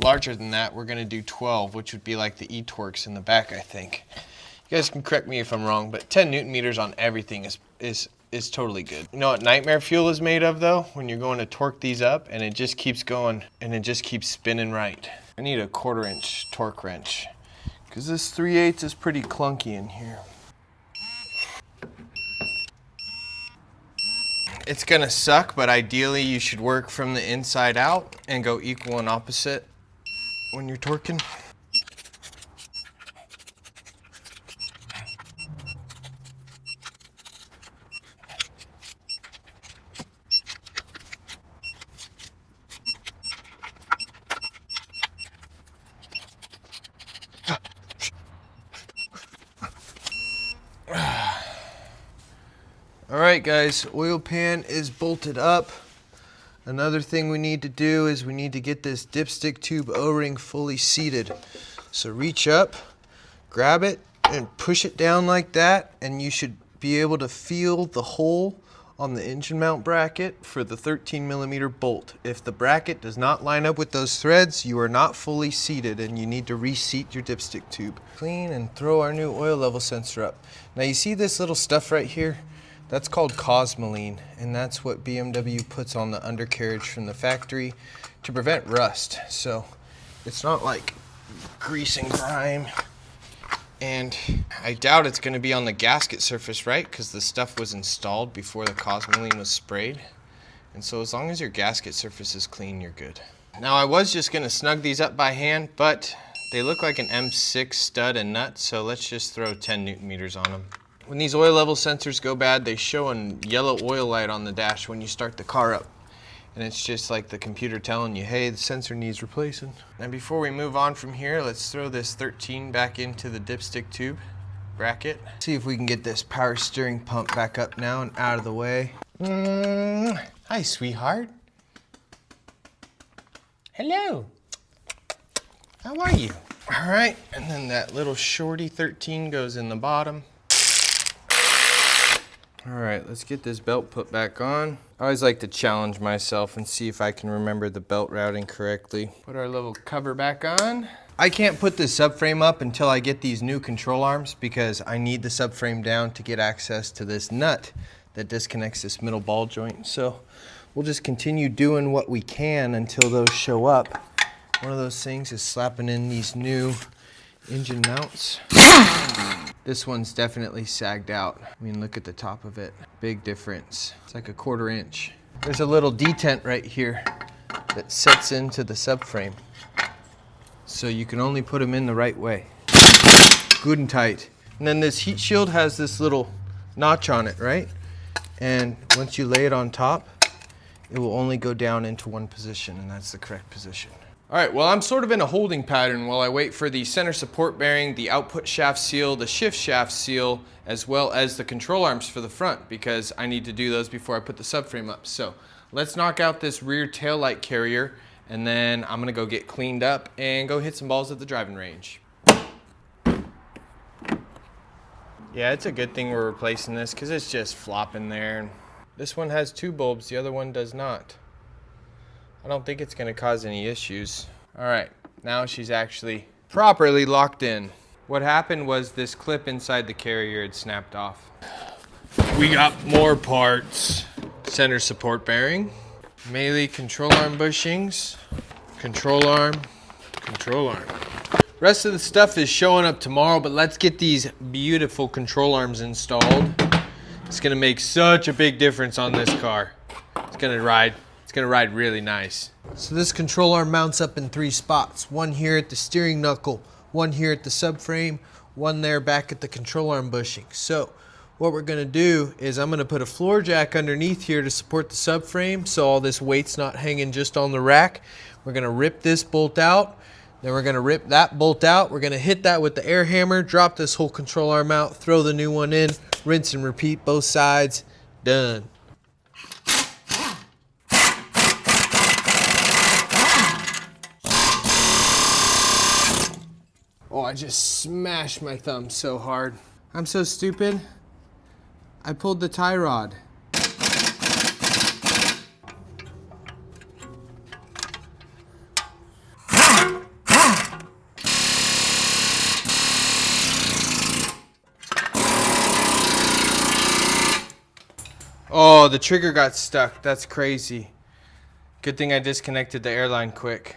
larger than that, we're gonna do 12, which would be like the e-torques in the back, I think. You guys can correct me if I'm wrong, but 10 Newton meters on everything is totally good. You know what nightmare fuel is made of though? When you're going to torque these up and it just keeps going and it just keeps spinning right. I need a 1/4 inch torque wrench, because this 3/8 is pretty clunky in here. It's gonna suck, but ideally you should work from the inside out and go equal and opposite when you're torquing. Alright guys, oil pan is bolted up. Another thing we need to do is we need to get this dipstick tube O-ring fully seated. So reach up, grab it, and push it down like that, and you should be able to feel the hole on the engine mount bracket for the 13mm bolt. If the bracket does not line up with those threads, you are not fully seated and you need to reseat your dipstick tube. Clean and throw our new oil level sensor up. Now you see this little stuff right here? That's called cosmoline, and that's what BMW puts on the undercarriage from the factory to prevent rust. So it's not like grease and grime. And I doubt it's going to be on the gasket surface, right? Because the stuff was installed before the cosmoline was sprayed. And so as long as your gasket surface is clean, you're good. Now I was just going to snug these up by hand, but they look like an M6 stud and nut, so let's just throw 10 Newton meters on them. When these oil level sensors go bad, they show a yellow oil light on the dash when you start the car up. And it's just like the computer telling you, hey, the sensor needs replacing. And before we move on from here, let's throw this 13 back into the dipstick tube bracket. See if we can get this power steering pump back up now and out of the way. Hi, sweetheart. Hello. How are you? All right, and then that little shorty 13 goes in the bottom. All right, let's get this belt put back on. I always like to challenge myself and see if I can remember the belt routing correctly. Put our little cover back on. I can't put the subframe up until I get these new control arms because I need the subframe down to get access to this nut that disconnects this middle ball joint. So we'll just continue doing what we can until those show up. One of those things is slapping in these new engine mounts. This one's definitely sagged out. I mean, look at the top of it. Big difference. It's like a 1/4 inch. There's a little detent right here that sets into the subframe. So you can only put them in the right way. Good and tight. And then this heat shield has this little notch on it, right? And once you lay it on top, it will only go down into one position, and that's the correct position. All right, well, I'm sort of in a holding pattern while I wait for the center support bearing, the output shaft seal, the shift shaft seal, as well as the control arms for the front, because I need to do those before I put the subframe up. So let's knock out this rear taillight carrier, and then I'm gonna go get cleaned up and go hit some balls at the driving range. Yeah, it's a good thing we're replacing this because it's just flopping there. This one has 2 bulbs, the other one does not. I don't think it's gonna cause any issues. All right, now she's actually properly locked in. What happened was this clip inside the carrier had snapped off. We got more parts. Center support bearing, melee control arm bushings, control arm, control arm. Rest of the stuff is showing up tomorrow, but let's get these beautiful control arms installed. It's gonna make such a big difference on this car. It's gonna ride really nice. So this control arm mounts up in 3 spots. One here at the steering knuckle, one here at the subframe, one there back at the control arm bushing. So what we're gonna do is I'm gonna put a floor jack underneath here to support the subframe so all this weight's not hanging just on the rack. We're gonna rip this bolt out, then we're gonna rip that bolt out. We're gonna hit that with the air hammer, drop this whole control arm out, throw the new one in, rinse and repeat both sides, done. Oh, I just smashed my thumb so hard. I'm so stupid. I pulled the tie rod. Oh, the trigger got stuck. That's crazy. Good thing I disconnected the airline quick.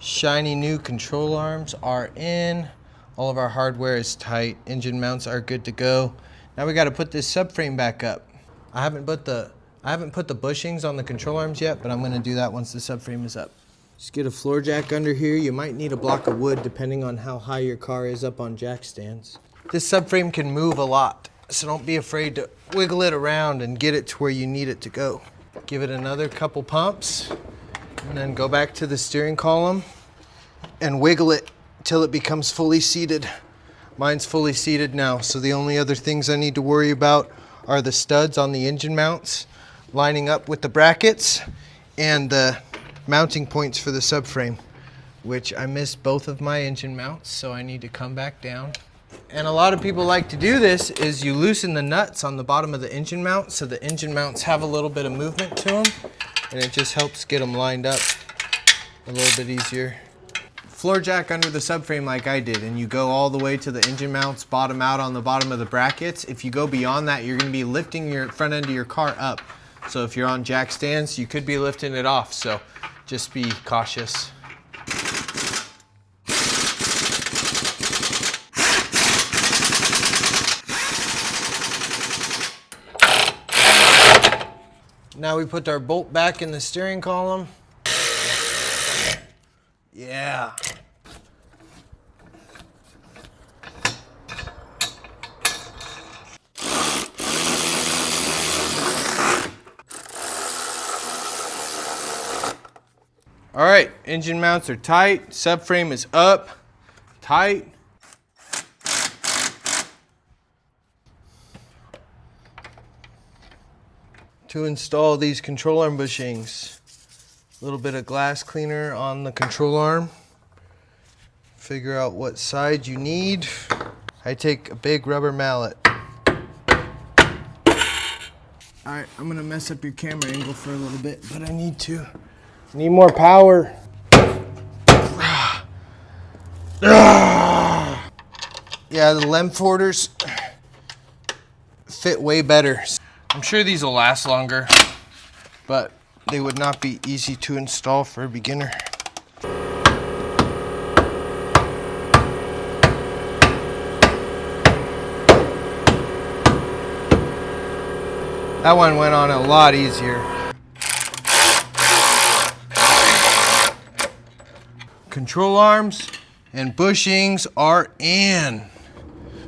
Shiny new control arms are in. All of our hardware is tight. Engine mounts are good to go. Now we got to put this subframe back up. I haven't put the bushings on the control arms yet, but I'm going to do that once the subframe is up. Just get a floor jack under here. You might need a block of wood depending on how high your car is up on jack stands. This subframe can move a lot, So don't be afraid to wiggle it around and get it to where you need it to go. Give it another couple pumps and then go back to the steering column and wiggle it till it becomes fully seated. Mine's fully seated now, so the only other things I need to worry about are the studs on the engine mounts lining up with the brackets and the mounting points for the subframe, which I missed both of my engine mounts, so I need to come back down. And a lot of people like to do this is you loosen the nuts on the bottom of the engine mount so the engine mounts have a little bit of movement to them, and it just helps get them lined up a little bit easier. Floor jack under the subframe like I did, and you go all the way to the engine mounts, bottom out on the bottom of the brackets. If you go beyond that, you're going to be lifting your front end of your car up. So if you're on jack stands, you could be lifting it off, so just be cautious. Now we put our bolt back in the steering column. Yeah. All right, engine mounts are tight, subframe is up, tight. To install these control arm bushings, a little bit of glass cleaner on the control arm. Figure out what side you need. I take a big rubber mallet. All right, I'm gonna mess up your camera angle for a little bit, but I need to. Need more power. Yeah, the Lemforders fit way better. I'm sure these will last longer, but they would not be easy to install for a beginner. That one went on a lot easier. Control arms and bushings are in.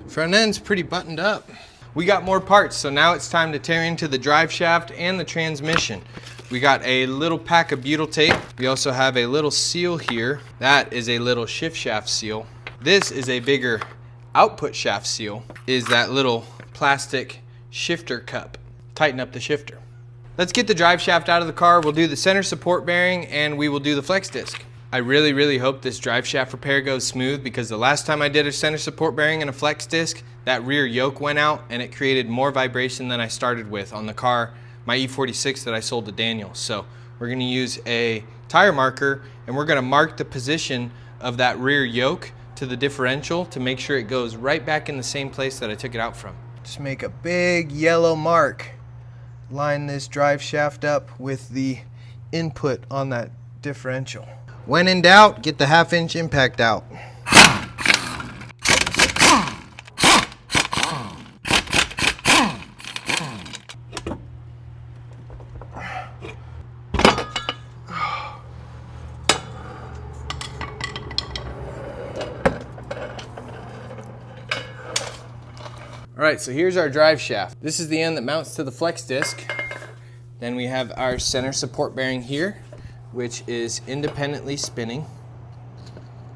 Front end's pretty buttoned up. We got more parts, so now it's time to tear into the drive shaft and the transmission. We got a little pack of butyl tape. We also have a little seal here. That is a little shift shaft seal. This is a bigger output shaft seal, is that little plastic shifter cup. Tighten up the shifter. Let's get the drive shaft out of the car. We'll do the center support bearing and we will do the flex disc. I really hope this drive shaft repair goes smooth, because the last time I did a center support bearing and a flex disc, that rear yoke went out and it created more vibration than I started with on the car, my E46 that I sold to Daniel. So we're gonna use a tire marker and we're gonna mark the position of that rear yoke to the differential to make sure it goes right back in the same place that I took it out from. Just make a big yellow mark. Line this drive shaft up with the input on that differential. When in doubt, get the 1/2 inch impact out. All right, so here's our drive shaft. This is the end that mounts to the flex disc. Then we have our center support bearing here, which is independently spinning,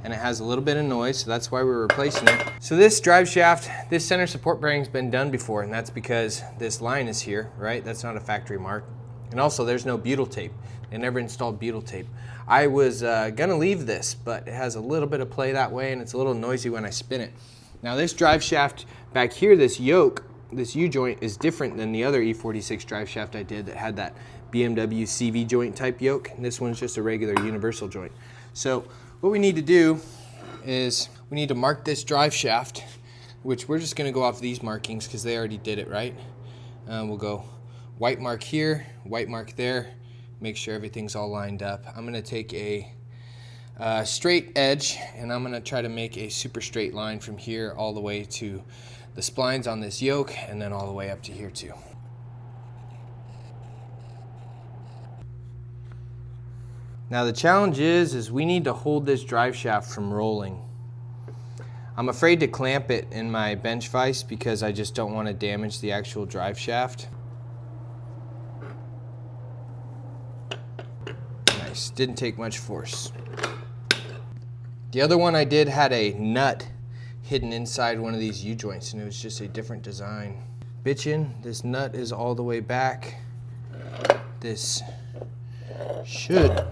and it has a little bit of noise, so that's why we're replacing it. So this drive shaft, this center support bearing's been done before, and that's because this line is here, right? That's not a factory mark. And also there's no butyl tape. They never installed butyl tape. I was gonna leave this, but it has a little bit of play that way, and it's a little noisy when I spin it. Now this drive shaft back here, this yoke, this U-joint is different than the other E46 drive shaft I did that had that BMW CV joint type yoke, and this one's just a regular universal joint. So what we need to do is we need to mark this drive shaft, which we're just going to go off these markings because they already did it, right? We'll go white mark here, white mark there, make sure everything's all lined up. I'm going to take a straight edge and I'm going to try to make a super straight line from here all the way to the splines on this yoke and then all the way up to here too. Now the challenge is we need to hold this drive shaft from rolling. I'm afraid to clamp it in my bench vise because I just don't want to damage the actual drive shaft. Nice, didn't take much force. The other one I did had a nut hidden inside one of these U-joints, and it was just a different design. Bitchin', this nut is all the way back. This should,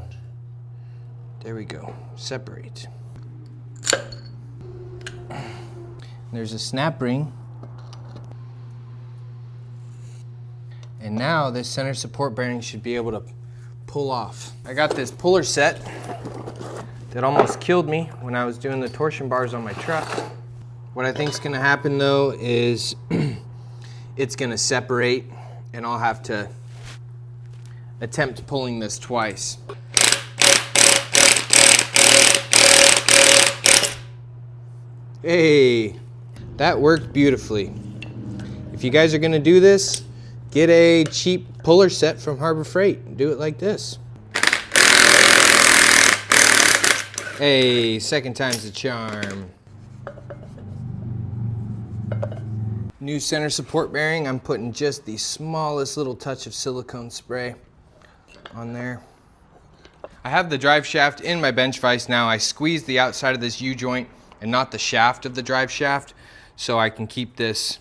there we go, separate. There's a snap ring. And now this center support bearing should be able to pull off. I got this puller set that almost killed me when I was doing the torsion bars on my truck. What I think is gonna happen though is it's gonna separate and I'll have to attempt pulling this twice. Hey, that worked beautifully. If you guys are gonna do this, get a cheap puller set from Harbor Freight and do it like this. Hey, second time's the charm. New center support bearing, I'm putting just the smallest little touch of silicone spray on there. I have the drive shaft in my bench vise now. I squeezed the outside of this U-joint and not the shaft of the drive shaft so I can keep this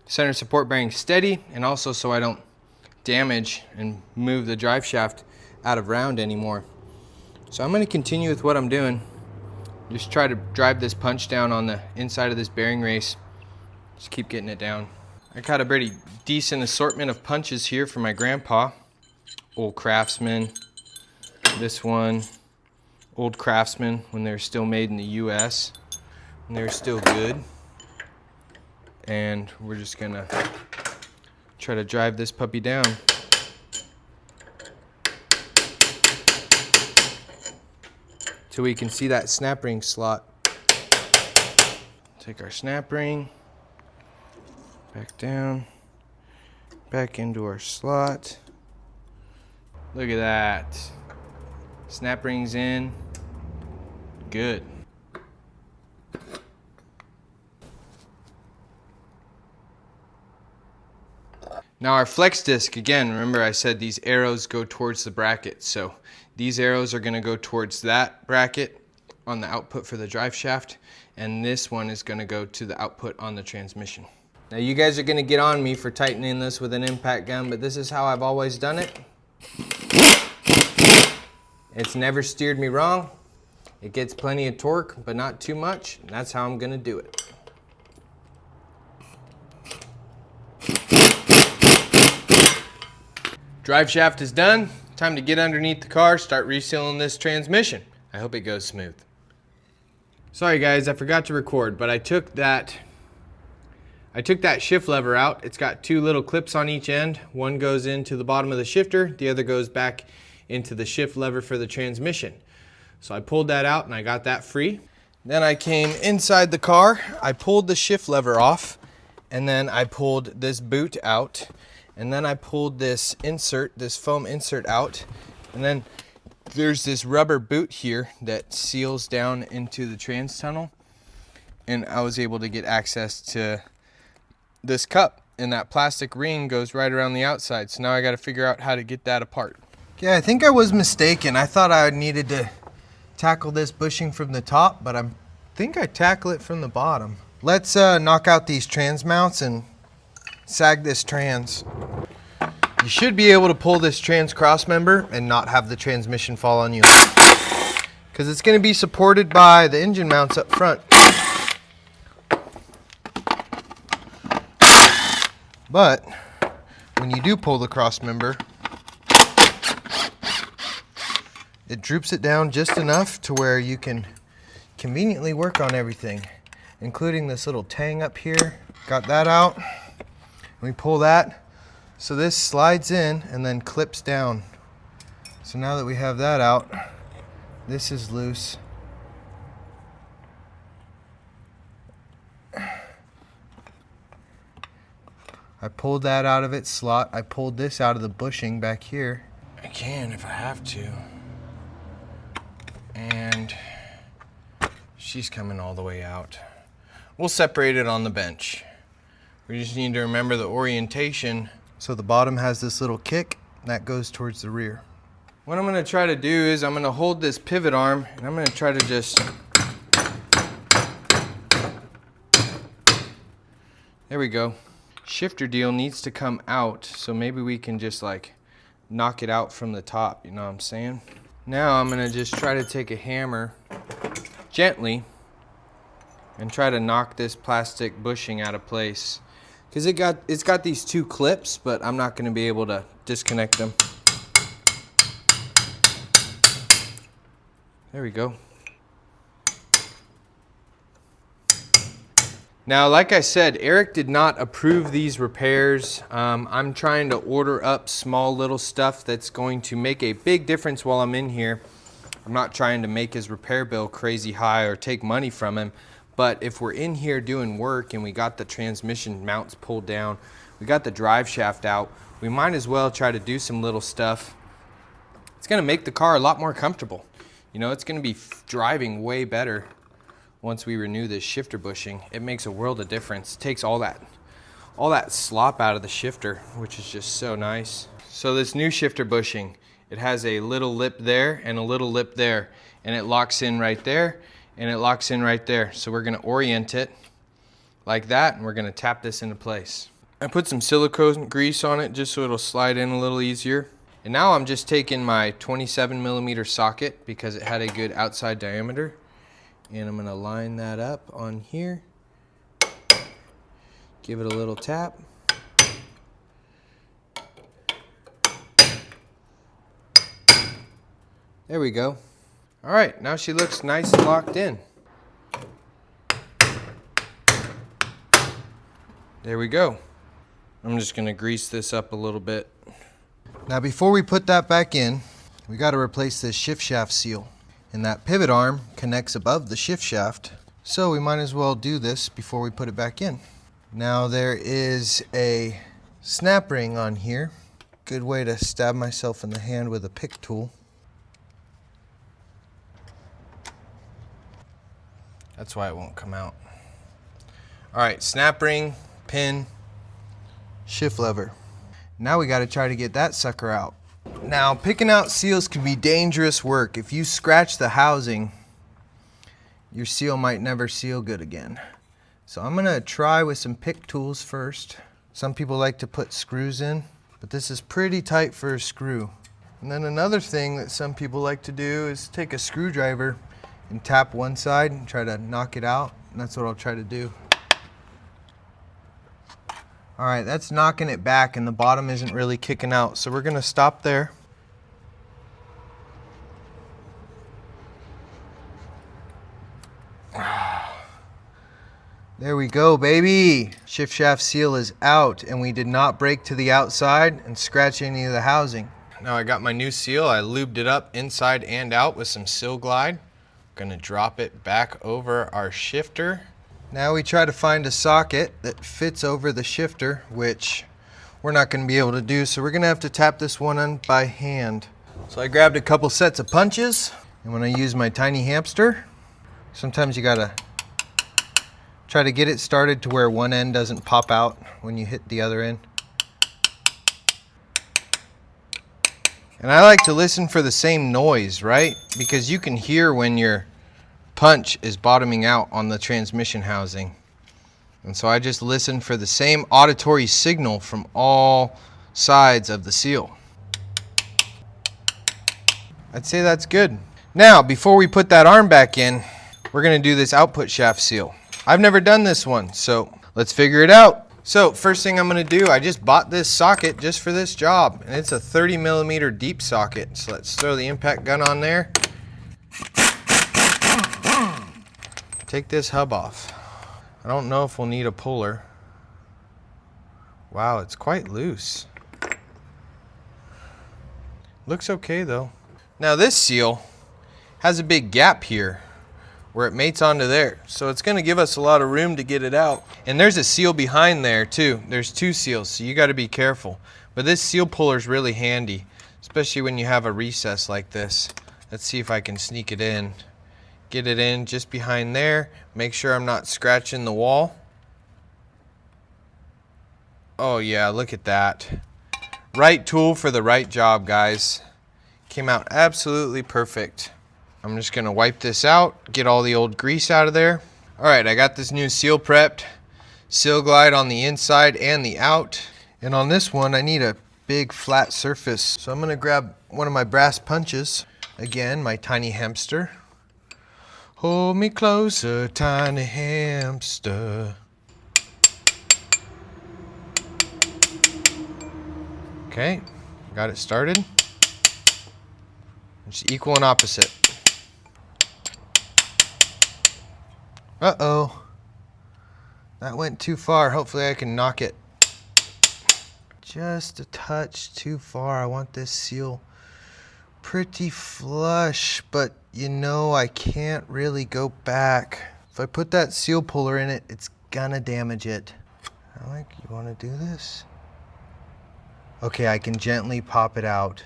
center support bearing steady, and also so I don't damage and move the drive shaft out of round anymore. So I'm going to continue with what I'm doing. Just try to drive this punch down on the inside of this bearing race. Just keep getting it down. I got a pretty decent assortment of punches here for my grandpa. Old Craftsman. This one, old Craftsman when they're still made in the US. And they're still good. And we're just gonna try to drive this puppy down. Till we can see that snap ring slot. Take our snap ring, back down, back into our slot. Look at that. Snap ring's in. Good. Now our flex disc, again, remember I said these arrows go towards the bracket. So these arrows are gonna go towards that bracket on the output for the drive shaft, and this one is gonna go to the output on the transmission. Now you guys are gonna get on me for tightening this with an impact gun, but this is how I've always done it. It's never steered me wrong. It gets plenty of torque, but not too much, and that's how I'm gonna do it. Drive shaft is done. Time to get underneath the car, start resealing this transmission. I hope it goes smooth. Sorry guys, I forgot to record, but I took that shift lever out. It's got two little clips on each end. One goes into the bottom of the shifter, the other goes back into the shift lever for the transmission. So I pulled that out and I got that free. Then I came inside the car, I pulled the shift lever off, and then I pulled this boot out. And then I pulled this insert, this foam insert out, and then there's this rubber boot here that seals down into the trans tunnel, and I was able to get access to this cup, and that plastic ring goes right around the outside. So now I got to figure out how to get that apart. Yeah, I think I was mistaken. I thought I needed to tackle this bushing from the top, but I think I tackle it from the bottom. Let's knock out these trans mounts and sag this trans. You should be able to pull this trans cross member and not have the transmission fall on you, because it's going to be supported by the engine mounts up front. But when you do pull the cross member, it droops it down just enough to where you can conveniently work on everything, including this little tang up here. Got that out. We pull that, so this slides in and then clips down. So now that we have that out, this is loose. I pulled that out of its slot. I pulled this out of the bushing back here. I can if I have to. And she's coming all the way out. we'll separate it on the bench. We just need to remember the orientation. So the bottom has this little kick that goes towards the rear. What I'm gonna try to do is I'm gonna hold this pivot arm and I'm gonna try to just, there we go. Shifter deal needs to come out, so maybe we can just like knock it out from the top, you know what I'm saying? Now I'm gonna just try to take a hammer gently and try to knock this plastic bushing out of place. Because it's got these two clips, but I'm not gonna be able to disconnect them. There we go. Now, like I said, Erik did not approve these repairs. I'm trying to order up small little stuff that's going to make a big difference while I'm in here. I'm not trying to make his repair bill crazy high or take money from him, but if we're in here doing work and we got the transmission mounts pulled down, we got the drive shaft out, we might as well try to do some little stuff. It's gonna make the car a lot more comfortable. You know, it's gonna be driving way better once we renew this shifter bushing. It makes a world of difference. It takes all that slop out of the shifter, which is just so nice. So this new shifter bushing, it has a little lip there and a little lip there, and it locks in right there and it locks in right there. So we're gonna orient it like that and we're gonna tap this into place. I put some silicone grease on it just so it'll slide in a little easier. And now I'm just taking my 27mm socket because it had a good outside diameter, and I'm gonna line that up on here, give it a little tap. There we go. All right, now she looks nice and locked in. There we go. I'm just gonna grease this up a little bit. Now before we put that back in, we got to replace this shift shaft seal. And that pivot arm connects above the shift shaft, so we might as well do this before we put it back in. Now there is a snap ring on here. Good way to stab myself in the hand with a pick tool. That's why it won't come out. All right, snap ring, pin, shift lever. Now we got to try to get that sucker out. Now, picking out seals can be dangerous work. If you scratch the housing, your seal might never seal good again. So I'm gonna try with some pick tools first. Some people like to put screws in, but this is pretty tight for a screw. And then another thing that some people like to do is take a screwdriver and tap one side and try to knock it out. And that's what I'll try to do. All right, that's knocking it back and the bottom isn't really kicking out. So we're gonna stop there. There we go, baby. Shift shaft seal is out and we did not break to the outside and scratch any of the housing. Now I got my new seal. I lubed it up inside and out with some Seal Glide. Gonna drop it back over our shifter. Now we try to find a socket that fits over the shifter, which we're not going to be able to do, so we're going to have to tap this one on by hand. So I grabbed a couple sets of punches, and when I use my tiny hamster, sometimes you got to try to get it started to where one end doesn't pop out when you hit the other end. And I like to listen for the same noise, right? Because you can hear when your punch is bottoming out on the transmission housing. And so I just listen for the same auditory signal from all sides of the seal. I'd say that's good. Now, before we put that arm back in, we're gonna do this output shaft seal. I've never done this one, so let's figure it out. So first thing I'm gonna do, I just bought this socket just for this job, and it's a 30mm deep socket. So let's throw the impact gun on there. Take this hub off. I don't know if we'll need a puller. Wow, it's quite loose. Looks okay though. Now this seal has a big gap here where it mates onto there. So it's gonna give us a lot of room to get it out. And there's a seal behind there too. There's two seals, so you gotta be careful. But this seal puller is really handy, especially when you have a recess like this. Let's see if I can sneak it in Get it in just behind there. Make sure I'm not scratching the wall. Oh yeah, look at that. Right tool for the right job, guys. Came out absolutely perfect. I'm just gonna wipe this out, get all the old grease out of there. All right, I got this new seal prepped. Seal glide on the inside and the out. And on this one, I need a big flat surface. So I'm gonna grab one of my brass punches. Again, my tiny hamster. Hold me closer, tiny hamster. Okay, got it started. Just equal and opposite. Uh-oh. That went too far. Hopefully I can knock it just a touch too far. I want this seal pretty flush, but you know I can't really go back. If I put that seal puller in it, it's gonna damage it. Alec, you wanna do this? Okay, I can gently pop it out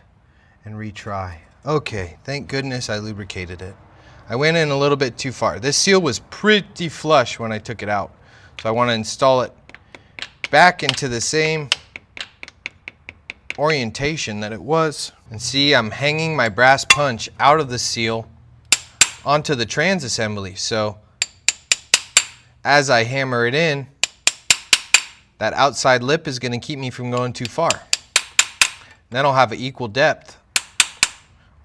and retry. Okay, thank goodness I lubricated it. I went in a little bit too far. This seal was pretty flush when I took it out. So I want to install it back into the same orientation that it was. And see, I'm hanging my brass punch out of the seal onto the trans assembly. So as I hammer it in, that outside lip is going to keep me from going too far. And then I'll have an equal depth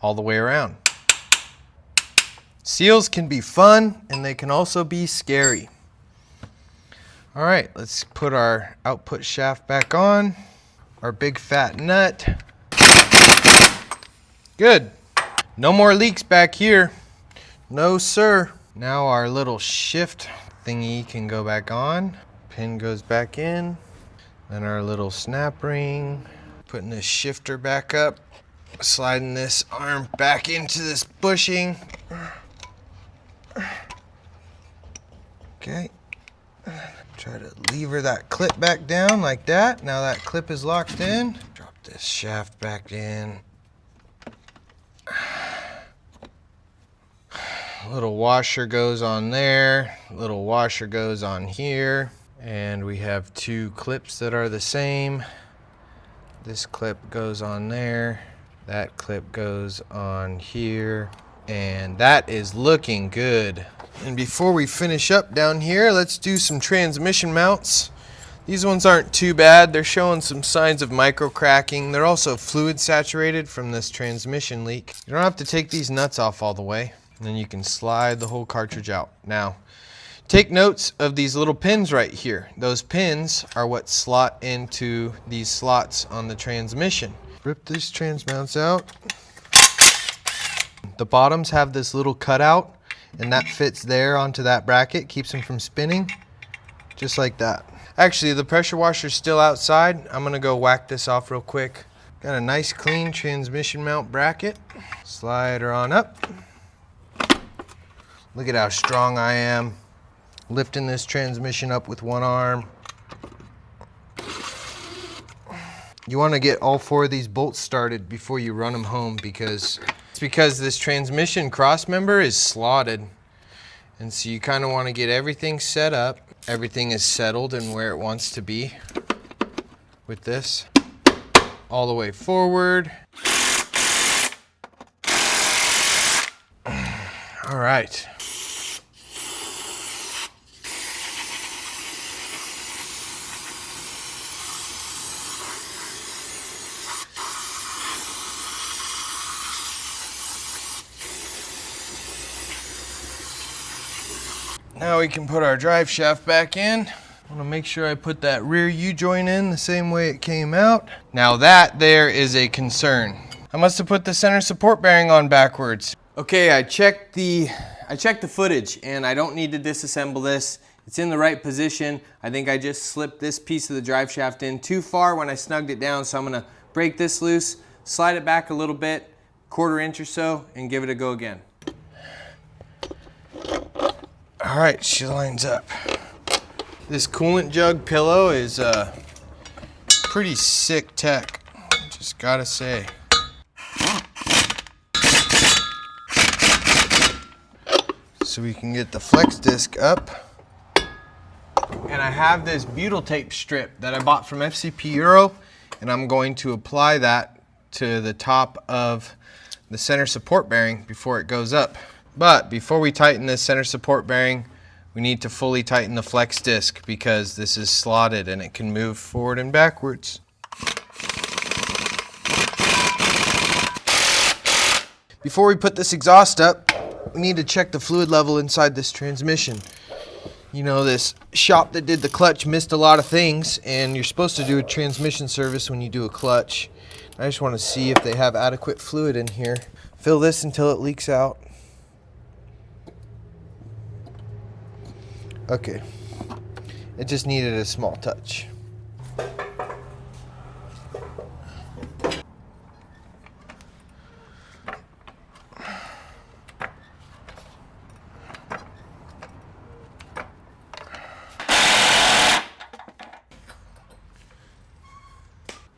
all the way around. Seals can be fun and they can also be scary. All right, let's put our output shaft back on. Our big fat nut. Good. No more leaks back here. No, sir. Now our little shift thingy can go back on. Pin goes back in. Then our little snap ring. Putting this shifter back up. Sliding this arm back into this bushing. Okay. Try to lever that clip back down like that. Now that clip is locked in. Drop this shaft back in. Little washer goes on there. Little washer goes on here. And we have two clips that are the same. This clip goes on there. That clip goes on here. And that is looking good. And before we finish up down here, let's do some transmission mounts. These ones aren't too bad. They're showing some signs of micro cracking. They're also fluid saturated from this transmission leak. You don't have to take these nuts off all the way. And then you can slide the whole cartridge out. Now, take notes of these little pins right here. Those pins are what slot into these slots on the transmission. Rip these trans mounts out. The bottoms have this little cutout, and that fits there onto that bracket, keeps them from spinning, just like that. Actually, the pressure washer's still outside. I'm gonna go whack this off real quick. Got a nice clean transmission mount bracket. Slide her on up. Look at how strong I am. Lifting this transmission up with one arm. You wanna get all four of these bolts started before you run them home because this transmission cross member is slotted. And so you kind of want to get everything set up. Everything is settled and where it wants to be with this. All the way forward. All right. Now we can put our drive shaft back in. I want to make sure I put that rear U-joint in the same way it came out. Now that there is a concern. I must have put the center support bearing on backwards. Okay, I checked the footage and I don't need to disassemble this. It's in the right position. I think I just slipped this piece of the drive shaft in too far when I snugged it down, so I'm gonna break this loose, slide it back a little bit, 1/4 inch or so, and give it a go again. All right, she lines up. This coolant jug pillow is pretty sick tech, just gotta say. so we can get the flex disc up. And I have this butyl tape strip that I bought from FCP Euro, and I'm going to apply that to the top of the center support bearing before it goes up. But before we tighten this center support bearing, we need to fully tighten the flex disc because this is slotted and it can move forward and backwards. Before we put this exhaust up, we need to check the fluid level inside this transmission. You know, this shop that did the clutch missed a lot of things, and you're supposed to do a transmission service when you do a clutch. I just want to see if they have adequate fluid in here. Fill this until it leaks out. Okay, it just needed a small touch.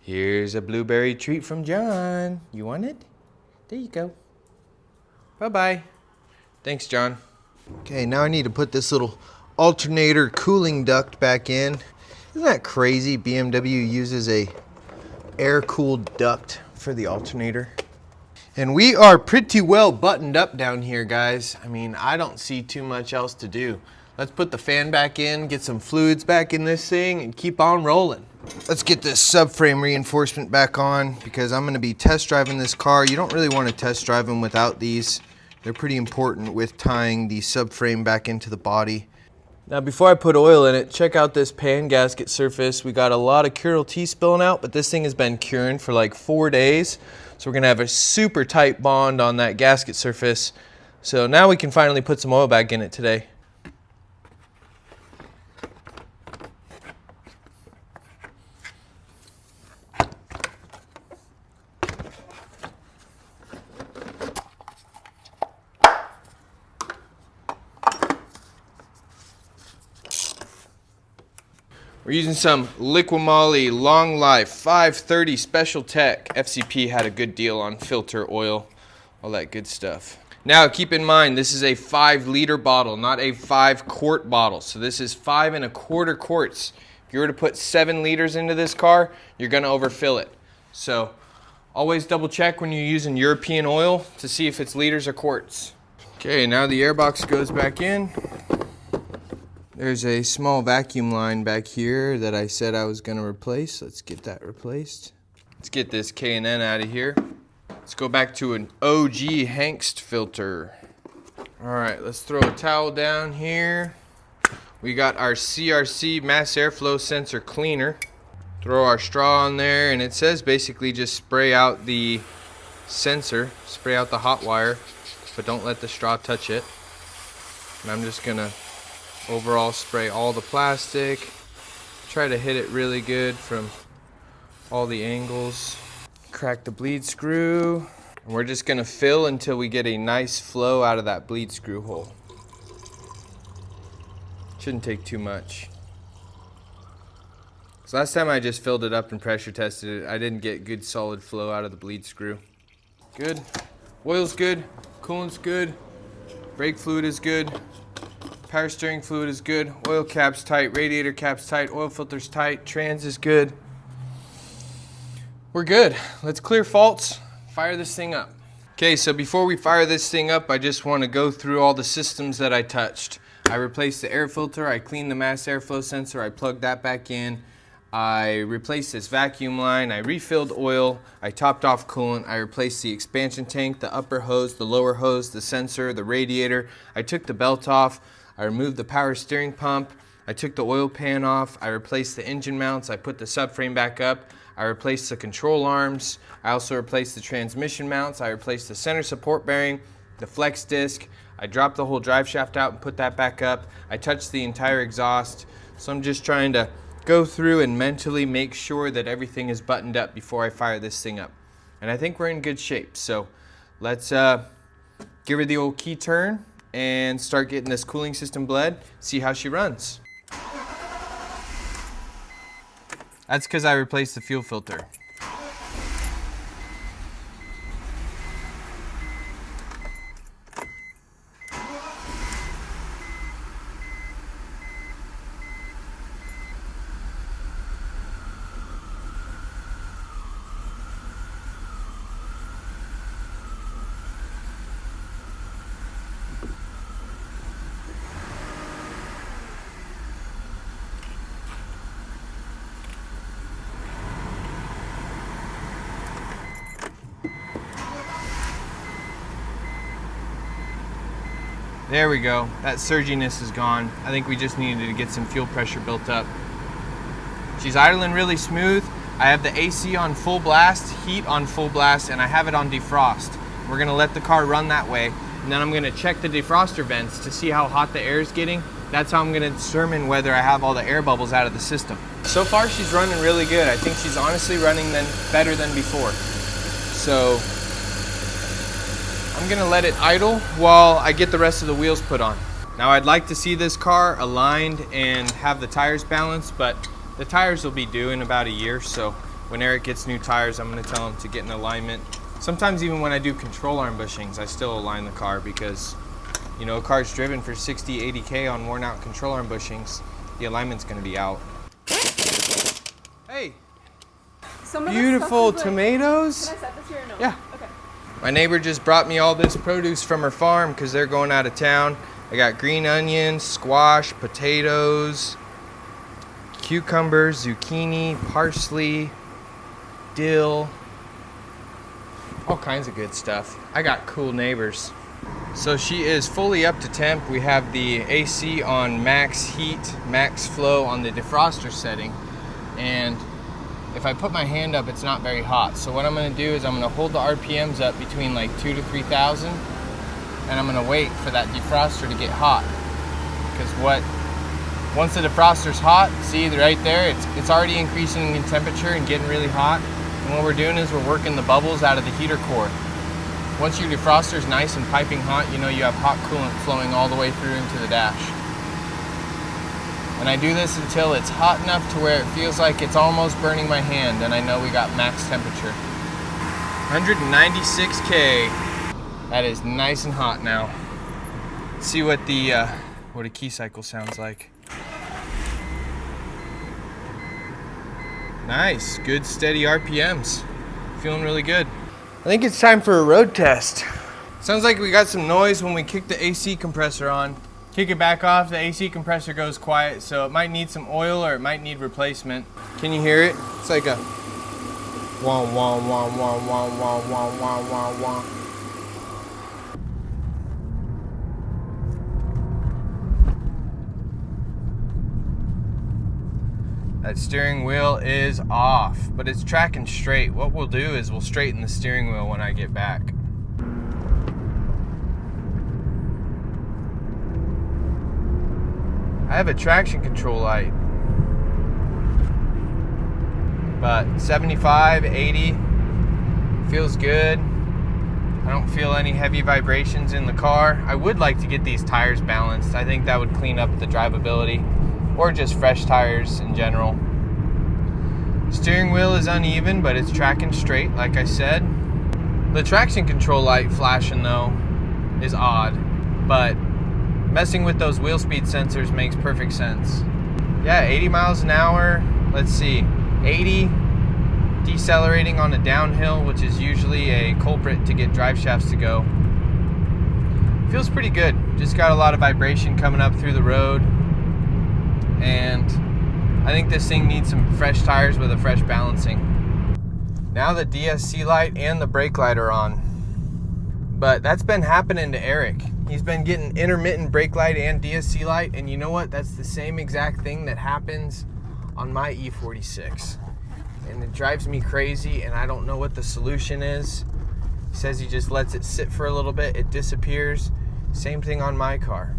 Here's a blueberry treat from John. You want it? There you go. Bye-bye. Thanks, John. Okay, now I need to put this little alternator cooling duct back in. Isn't that crazy? BMW uses a air-cooled duct for the alternator. And we are pretty well buttoned up down here, guys. I mean, I don't see too much else to do. Let's put the fan back in, get some fluids back in this thing, and keep on rolling. Let's get this subframe reinforcement back on because I'm going to be test driving this car. You don't really want to test drive them without these. They're pretty important with tying the subframe back into the body. Now before I put oil in it, check out this pan gasket surface. We got a lot of Cural T spilling out, but this thing has been curing for like 4 days. So we're going to have a super tight bond on that gasket surface. So now we can finally put some oil back in it today. We're using some Liquimoly Long Life 530 Special Tech. FCP had a good deal on filter oil, all that good stuff. Now keep in mind, this is a 5-liter bottle, not a 5-quart bottle. So this is 5 1/4 quarts. If you were to put 7 liters into this car, you're gonna overfill it. So always double check when you're using European oil to see if it's liters or quarts. Okay, now the airbox goes back in. There's a small vacuum line back here that I said I was going to replace. Let's get that replaced. Let's get this K&N out of here. Let's go back to an OG Hangst filter. All right, let's throw a towel down here. We got our CRC mass airflow sensor cleaner. Throw our straw on there, and it says basically just spray out the sensor, spray out the hot wire, but don't let the straw touch it. And I'm just going to overall spray all the plastic, try to hit it really good from all the angles. Crack the bleed screw, and we're just gonna fill until we get a nice flow out of that bleed screw hole. Shouldn't take too much. So last time I just filled it up and pressure tested it, I didn't get good solid flow out of the bleed screw. Good, oil's good, coolant's good, brake fluid is good. Power steering fluid is good, oil cap's tight, radiator cap's tight, oil filter's tight, trans is good. We're good. Let's clear faults, fire this thing up. Okay, so before we fire this thing up, I just want to go through all the systems that I touched. I replaced the air filter, I cleaned the mass airflow sensor, I plugged that back in. I replaced this vacuum line, I refilled oil, I topped off coolant, I replaced the expansion tank, the upper hose, the lower hose, the sensor, the radiator. I took the belt off. I removed the power steering pump, I took the oil pan off, I replaced the engine mounts, I put the subframe back up, I replaced the control arms, I also replaced the transmission mounts, I replaced the center support bearing, the flex disc, I dropped the whole drive shaft out and put that back up, I touched the entire exhaust. So I'm just trying to go through and mentally make sure that everything is buttoned up before I fire this thing up. And I think we're in good shape, so let's give her the old key turn and start getting this cooling system bled, see how she runs. That's because I replaced the fuel filter. There we go. That surginess is gone. I think we just needed to get some fuel pressure built up. She's idling really smooth. I have the AC on full blast, heat on full blast, and I have it on defrost. We're gonna let the car run that way, and then I'm gonna check the defroster vents to see how hot the air is getting. That's how I'm gonna determine whether I have all the air bubbles out of the system. So far, she's running really good. I think she's honestly running better than before. So I'm gonna let it idle while I get the rest of the wheels put on. Now I'd like to see this car aligned and have the tires balanced, but the tires will be due in about a year, so when Erik gets new tires, I'm gonna tell him to get in alignment. Sometimes even when I do control arm bushings, I still align the car because, you know, a car's driven for 60, 80K on worn out control arm bushings, the alignment's gonna be out. Hey, beautiful tomatoes. Can I set this here or no? Yeah. Okay. My neighbor just brought me all this produce from her farm because they're going out of town. I got green onions, squash, potatoes, cucumbers, zucchini, parsley, dill, all kinds of good stuff. I got cool neighbors. So she is fully up to temp. We have the AC on max heat, max flow on the defroster setting. And if I put my hand up, it's not very hot. So what I'm gonna do is I'm gonna hold the RPMs up between like 2,000 to 3,000, and I'm gonna wait for that defroster to get hot. Because once the defroster's hot, see right there, it's already increasing in temperature and getting really hot. And what we're doing is we're working the bubbles out of the heater core. Once your defroster's nice and piping hot, you know you have hot coolant flowing all the way through into the dash. And I do this until it's hot enough to where it feels like it's almost burning my hand, and I know we got max temperature. 196K. That is nice and hot now. Let's see what a key cycle sounds like. Nice, good steady RPMs. Feeling really good. I think it's time for a road test. Sounds like we got some noise when we kick the AC compressor on. Kick it back off, the AC compressor goes quiet, so it might need some oil or it might need replacement. Can you hear it? It's like a wah wah wah wah wah wah wah wah wah wah. That steering wheel is off, but it's tracking straight. What we'll do is we'll straighten the steering wheel when I get back. I have a traction control light, but 75, 80 feels good. I don't feel any heavy vibrations in the car. I would like to get these tires balanced. I think that would clean up the drivability, or just fresh tires in general. Steering wheel is uneven, but it's tracking straight, like I said. The traction control light flashing though is odd, but messing with those wheel speed sensors makes perfect sense. Yeah, 80 miles an hour. Let's see, 80, decelerating on a downhill, which is usually a culprit to get drive shafts to go. Feels pretty good. Just got a lot of vibration coming up through the road. And I think this thing needs some fresh tires with a fresh balancing. Now the DSC light and the brake light are on. But that's been happening to Erik. He's been getting intermittent brake light and DSC light, and you know what? That's the same exact thing that happens on my E46. And it drives me crazy, and I don't know what the solution is. He says he just lets it sit for a little bit, it disappears. Same thing on my car.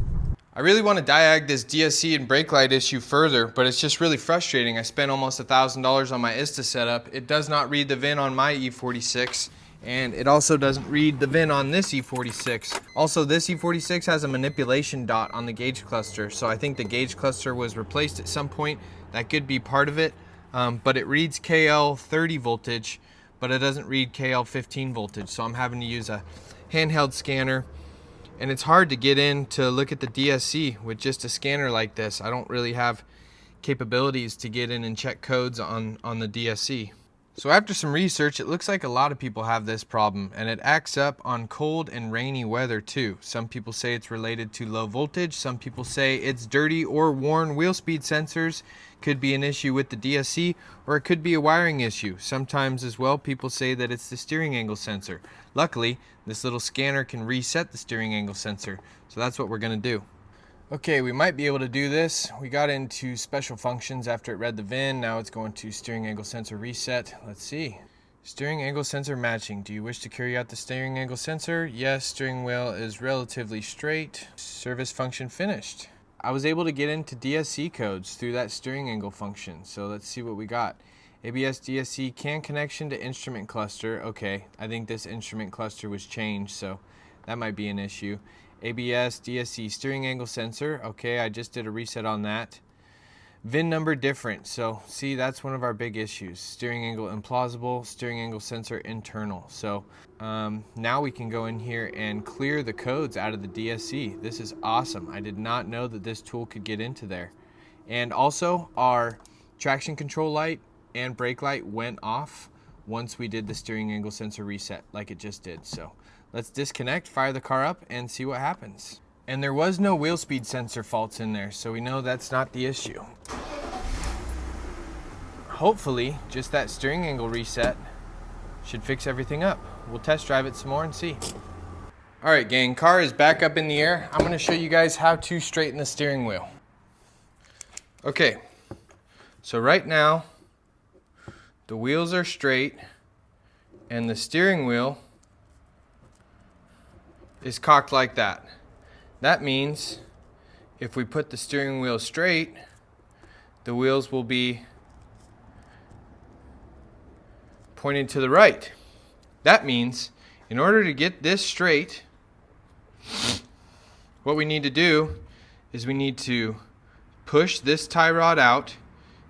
I really want to diag this DSC and brake light issue further, but it's just really frustrating. I spent almost $1,000 on my ISTA setup. It does not read the VIN on my E46. And it also doesn't read the VIN on this E46. Also, this E46 has a manipulation dot on the gauge cluster, so I think the gauge cluster was replaced at some point. That could be part of it, but it reads KL 30 voltage, but it doesn't read KL 15 voltage, so I'm having to use a handheld scanner, and it's hard to get in to look at the DSC with just a scanner like this. I don't really have capabilities to get in and check codes on the DSC. So after some research, it looks like a lot of people have this problem, and it acts up on cold and rainy weather too. Some people say it's related to low voltage. Some people say it's dirty or worn wheel speed sensors. Could be an issue with the DSC, or it could be a wiring issue. Sometimes as well, people say that it's the steering angle sensor. Luckily, this little scanner can reset the steering angle sensor, so that's what we're going to do. Okay, we might be able to do this. We got into special functions after it read the VIN. Now it's going to steering angle sensor reset. Let's see. Steering angle sensor matching. Do you wish to carry out the steering angle sensor? Yes, steering wheel is relatively straight. Service function finished. I was able to get into DSC codes through that steering angle function. So let's see what we got. ABS DSC CAN connection to instrument cluster. Okay, I think this instrument cluster was changed, so that might be an issue. ABS DSC steering angle sensor. Okay, I just did a reset on that. VIN number different. So see, that's one of our big issues. Steering angle implausible, steering angle sensor internal. So now we can go in here and clear the codes out of the DSC. This is awesome. I did not know that this tool could get into there. And also our traction control light and brake light went off once we did the steering angle sensor reset like it just did. So let's disconnect, fire the car up, and see what happens. And there was no wheel speed sensor faults in there, so we know that's not the issue. Hopefully, just that steering angle reset should fix everything up. We'll test drive it some more and see. All right, gang, car is back up in the air. I'm gonna show you guys how to straighten the steering wheel. Okay, so right now, the wheels are straight and the steering wheel is cocked like that. That means if we put the steering wheel straight, the wheels will be pointed to the right. That means in order to get this straight, what we need to do is we need to push this tie rod out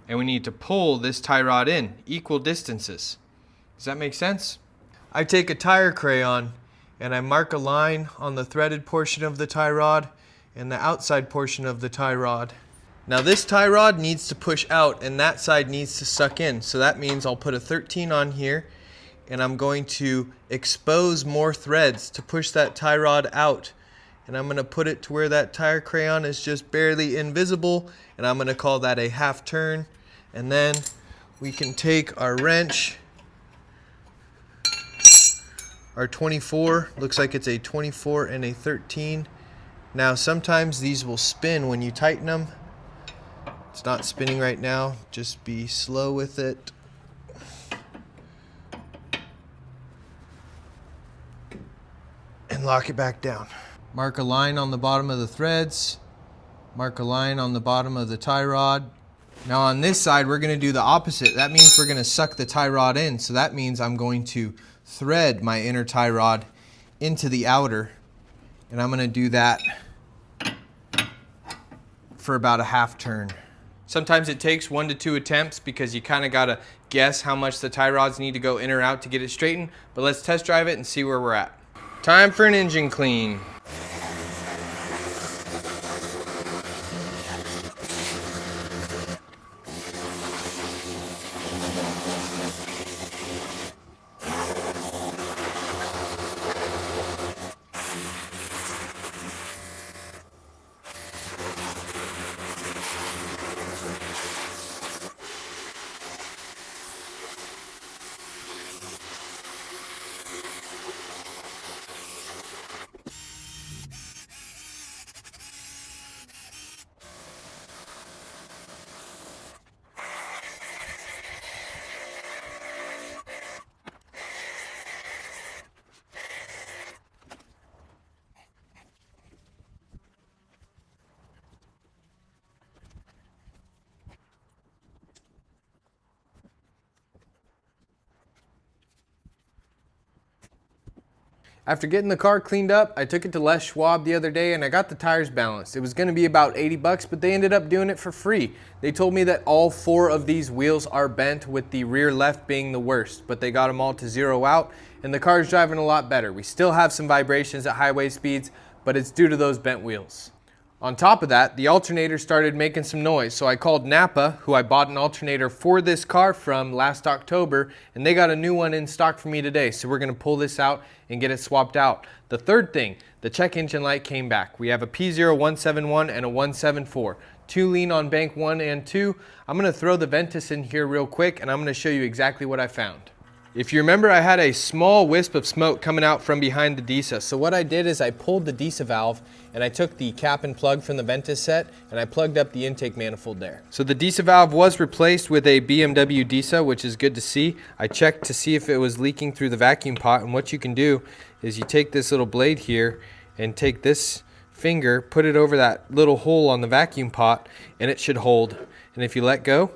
and we need to pull this tie rod in equal distances. Does that make sense? I take a tire crayon and I mark a line on the threaded portion of the tie rod and the outside portion of the tie rod. Now this tie rod needs to push out and that side needs to suck in. So that means I'll put a 13 on here and I'm going to expose more threads to push that tie rod out. And I'm gonna put it to where that tire crayon is just barely invisible, and I'm gonna call that a half turn. And then we can take our wrench, our 24, looks like it's a 24 and a 13. Now sometimes these will spin when you tighten them. It's not spinning right now, just be slow with it. And lock it back down. Mark a line on the bottom of the threads. Mark a line on the bottom of the tie rod. Now on this side, we're gonna do the opposite. That means we're gonna suck the tie rod in. So that means I'm going to thread my inner tie rod into the outer. And I'm gonna do that for about a half turn. Sometimes it takes 1 to 2 attempts because you kind of gotta guess how much the tie rods need to go in or out to get it straightened. But let's test drive it and see where we're at. Time for an engine clean. After getting the car cleaned up, I took it to Les Schwab the other day and I got the tires balanced. It was going to be about 80 bucks, but they ended up doing it for free. They told me that all 4 of these wheels are bent, with the rear left being the worst, but they got them all to zero out and the car's driving a lot better. We still have some vibrations at highway speeds, but it's due to those bent wheels. On top of that, the alternator started making some noise, so I called Napa, who I bought an alternator for this car from last October, and they got a new one in stock for me today, so we're going to pull this out and get it swapped out. The third thing, the check engine light came back. We have a P0171 and a 174. 2 lean on bank 1 and 2. I'm going to throw the Ventus in here real quick, and I'm going to show you exactly what I found. If you remember, I had a small wisp of smoke coming out from behind the DISA. So what I did is I pulled the DISA valve and I took the cap and plug from the Ventus set and I plugged up the intake manifold there. So the DISA valve was replaced with a BMW DISA, which is good to see. I checked to see if it was leaking through the vacuum pot, and what you can do is you take this little blade here and take this finger, put it over that little hole on the vacuum pot, and it should hold. And if you let go,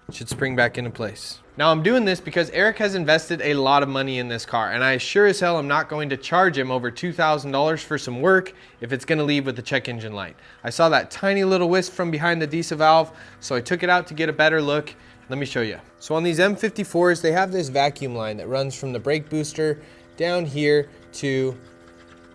it should spring back into place. Now I'm doing this because Erik has invested a lot of money in this car, and I sure as hell am not going to charge him over $2,000 for some work if it's gonna leave with the check engine light. I saw that tiny little wisp from behind the DISA valve, so I took it out to get a better look. Let me show you. So on these M54s, they have this vacuum line that runs from the brake booster down here to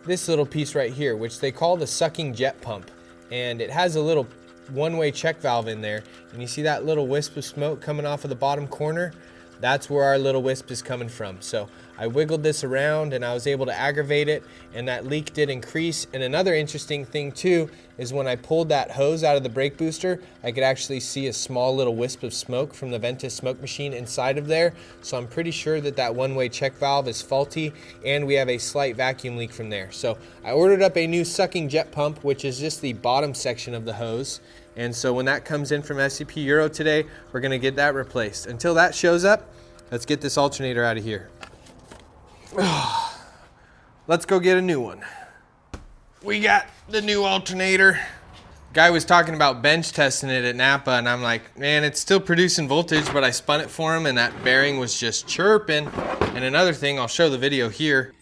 this little piece right here, which they call the sucking jet pump. And it has a little one-way check valve in there, and you see that little wisp of smoke coming off of the bottom corner? That's where our little wisp is coming from. So I wiggled this around and I was able to aggravate it, and that leak did increase. And another interesting thing too is when I pulled that hose out of the brake booster, I could actually see a small little wisp of smoke from the Ventus smoke machine inside of there. So I'm pretty sure that that one-way check valve is faulty, and we have a slight vacuum leak from there. So I ordered up a new sucking jet pump, which is just the bottom section of the hose. And so when that comes in from SCP Euro today, we're gonna get that replaced. Until that shows up, let's get this alternator out of here. Let's go get a new one. We got the new alternator. Guy was talking about bench testing it at Napa, and I'm like, man, it's still producing voltage, but I spun it for him and that bearing was just chirping. And another thing, I'll show the video here.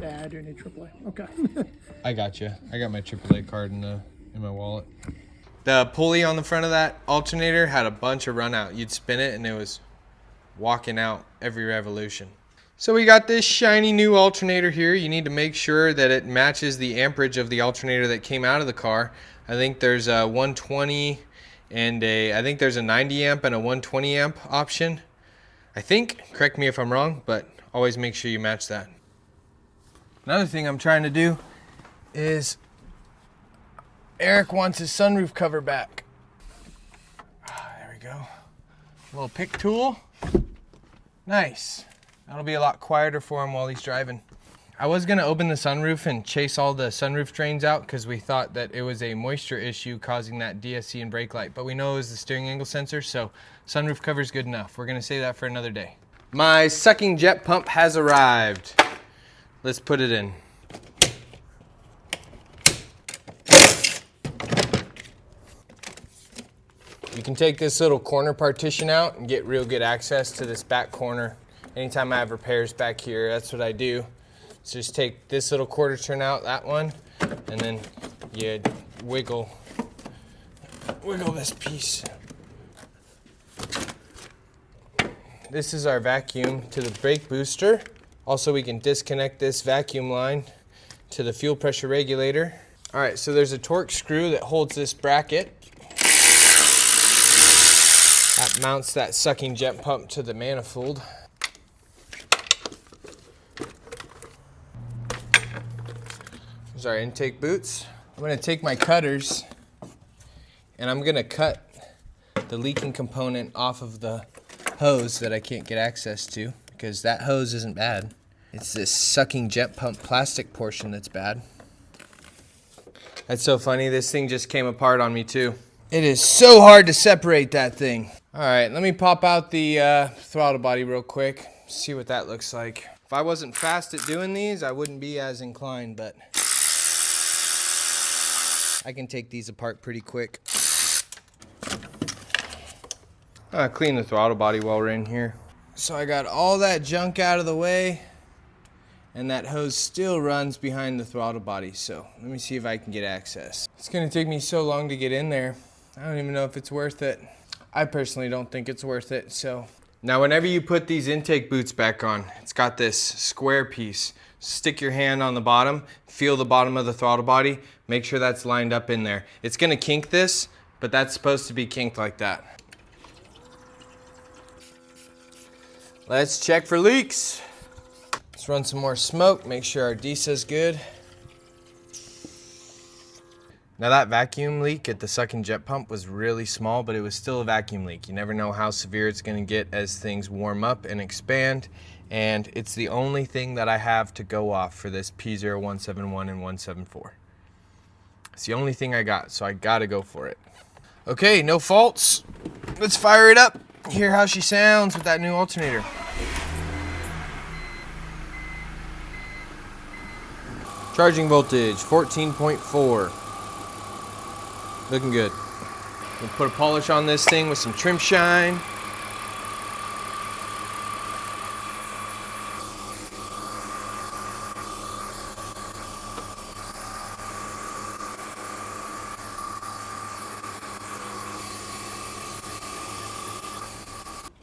Yeah, I do need AAA. Okay. I got you. I got my AAA card in my wallet. The pulley on the front of that alternator had a bunch of run out. You'd spin it and it was walking out every revolution. So we got this shiny new alternator here. You need to make sure that it matches the amperage of the alternator that came out of the car. I think there's a 120 and I think there's a 90 amp and a 120 amp option. I think, correct me if I'm wrong, but always make sure you match that. Another thing I'm trying to do is Erik wants his sunroof cover back. There we go. A little pick tool. Nice. That'll be a lot quieter for him while he's driving. I was gonna open the sunroof and chase all the sunroof drains out because we thought that it was a moisture issue causing that DSC and brake light, but we know it was the steering angle sensor, so sunroof cover's good enough. We're gonna save that for another day. My sucking jet pump has arrived. Let's put it in. You can take this little corner partition out and get real good access to this back corner. Anytime I have repairs back here, that's what I do. So just take this little quarter turn out, that one, and then you wiggle this piece. This is our vacuum to the brake booster. Also, we can disconnect this vacuum line to the fuel pressure regulator. All right, so there's a torque screw that holds this bracket. That mounts that sucking jet pump to the manifold. There's our intake boots. I'm gonna take my cutters and I'm gonna cut the leaking component off of the hose that I can't get access to, because that hose isn't bad. It's this sucking jet pump plastic portion that's bad. That's so funny, this thing just came apart on me too. It is so hard to separate that thing. All right, let me pop out the throttle body real quick, see what that looks like. If I wasn't fast at doing these, I wouldn't be as inclined, but I can take these apart pretty quick. Clean the throttle body while we're in here. So I got all that junk out of the way, and that hose still runs behind the throttle body, so let me see if I can get access. It's gonna take me so long to get in there. I don't even know if it's worth it. I personally don't think it's worth it, so. Now whenever you put these intake boots back on, it's got this square piece. Stick your hand on the bottom, feel the bottom of the throttle body, make sure that's lined up in there. It's gonna kink this, but that's supposed to be kinked like that. Let's check for leaks. Let's run some more smoke, make sure our DISA's good. Now that vacuum leak at the sucking jet pump was really small, but it was still a vacuum leak. You never know how severe it's gonna get as things warm up and expand. And it's the only thing that I have to go off for this P0171 and 174. It's the only thing I got, so I gotta go for it. Okay, no faults. Let's fire it up. Hear how she sounds with that new alternator. Charging voltage, 14.4. Looking good. We'll put a polish on this thing with some trim shine.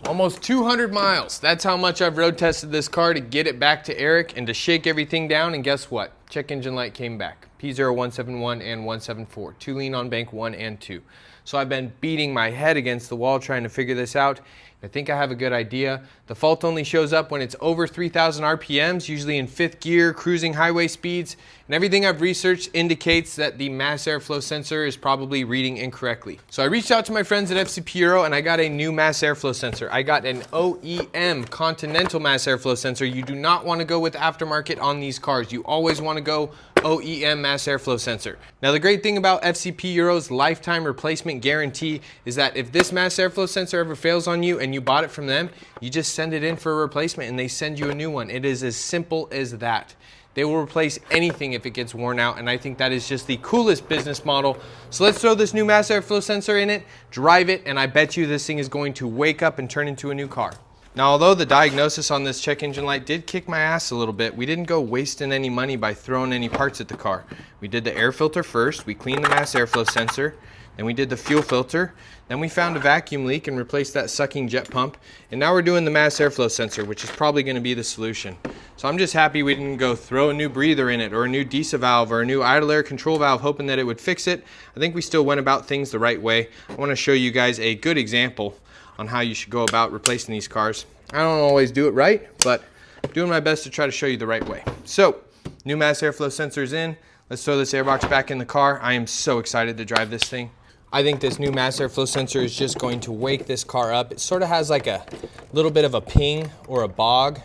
Almost 200 miles. That's how much I've road tested this car to get it back to Erik and to shake everything down. And guess what? Check engine light came back. P0171 and 174. 2 lean on bank 1 and 2. So I've been beating my head against the wall trying to figure this out. I think I have a good idea. The fault only shows up when it's over 3,000 RPMs, usually in 5th gear, cruising highway speeds. And everything I've researched indicates that the mass airflow sensor is probably reading incorrectly. So I reached out to my friends at FCP Euro and I got a new mass airflow sensor. I got an OEM Continental mass airflow sensor. You do not want to go with aftermarket on these cars. You always want to go OEM mass airflow sensor. Now the great thing about FCP Euro's lifetime replacement guarantee is that if this mass airflow sensor ever fails on you and you bought it from them, you just send it in for a replacement and they send you a new one. It is as simple as that. They will replace anything if it gets worn out, and I think that is just the coolest business model. So let's throw this new mass airflow sensor in it, drive it, and I bet you this thing is going to wake up and turn into a new car. Now, although the diagnosis on this check engine light did kick my ass a little bit, we didn't go wasting any money by throwing any parts at the car. We did the air filter first, we cleaned the mass airflow sensor, then we did the fuel filter, then we found a vacuum leak and replaced that sucking jet pump, and now we're doing the mass airflow sensor, which is probably going to be the solution. So I'm just happy we didn't go throw a new breather in it or a new DESA valve or a new idle air control valve hoping that it would fix it. I think we still went about things the right way. I want to show you guys a good example on how you should go about replacing these cars. I don't always do it right, but I'm doing my best to try to show you the right way. So, new mass airflow sensors in. Let's throw this airbox back in the car. I am so excited to drive this thing. I think this new mass airflow sensor is just going to wake this car up. It sort of has like a little bit of a ping or a bog.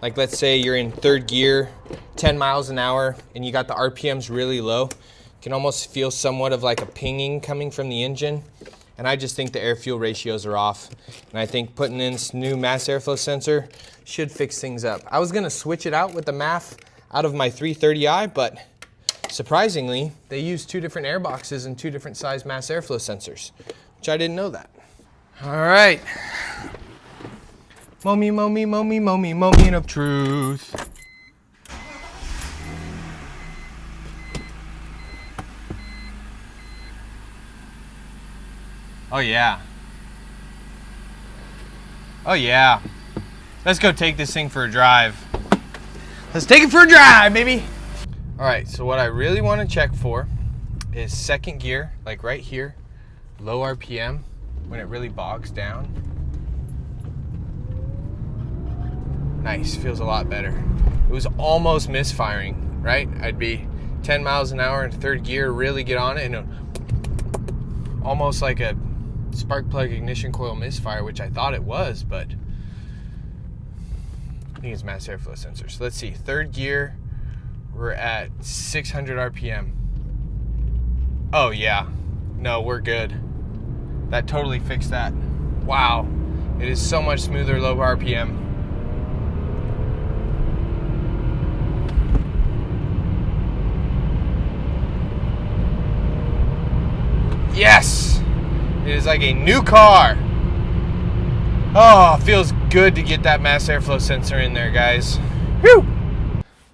Like let's say you're in 3rd gear, 10 miles an hour, and you got the RPMs really low. You can almost feel somewhat of like a pinging coming from the engine. And I just think the air-fuel ratios are off. And I think putting in this new mass airflow sensor should fix things up. I was gonna switch it out with the MAF out of my 330i, but surprisingly, they use 2 different air boxes and 2 different size mass airflow sensors, which I didn't know that. All right. Mow me, mow me, mow me, mow me, mow me of truth. Oh yeah. Oh yeah. Let's go take this thing for a drive. Let's take it for a drive, baby. All right, so what I really want to check for is 2nd gear, like right here, low RPM, when it really bogs down. Nice, feels a lot better. It was almost misfiring, right? I'd be 10 miles an hour in 3rd gear, really get on it, and almost like a spark plug ignition coil misfire, which I thought it was, but I think it's mass airflow sensor. So let's see, 3rd gear, we're at 600 RPM. Oh yeah, no, we're good. That totally fixed that. Wow, it is so much smoother, low RPM. Yes, it is like a new car. Oh, feels good to get that mass airflow sensor in there, guys. Whew.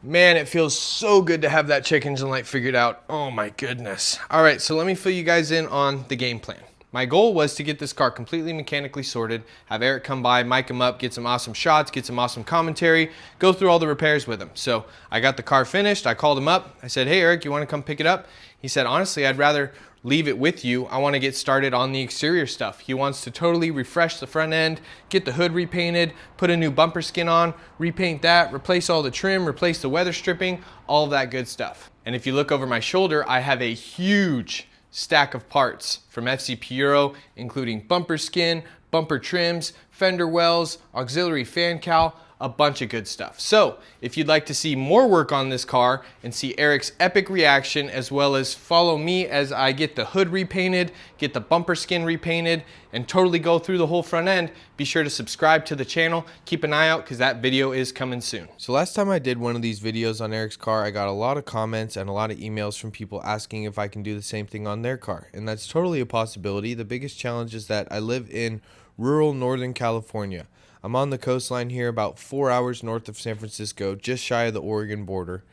Man, it feels so good to have that check engine light figured out. Oh my goodness. All right, so let me fill you guys in on the game plan. My goal was to get this car completely mechanically sorted, have Erik come by, mic him up, get some awesome shots, get some awesome commentary, go through all the repairs with him. So I got the car finished, I called him up, I said, hey Erik, you wanna come pick it up? He said, honestly, I'd rather leave it with you. I wanna get started on the exterior stuff. He wants to totally refresh the front end, get the hood repainted, put a new bumper skin on, repaint that, replace all the trim, replace the weather stripping, all of that good stuff. And if you look over my shoulder, I have a huge stack of parts from FCP Euro, including bumper skin, bumper trims, fender wells, auxiliary fan cowl, a bunch of good stuff. So if you'd like to see more work on this car and see Erik's epic reaction, as well as follow me as I get the hood repainted, get the bumper skin repainted, and totally go through the whole front end, be sure to subscribe to the channel. Keep an eye out because that video is coming soon. So last time I did one of these videos on Erik's car, I got a lot of comments and a lot of emails from people asking if I can do the same thing on their car. And that's totally a possibility. The biggest challenge is that I live in rural Northern California. I'm on the coastline here, about 4 hours north of San Francisco, just shy of the Oregon border,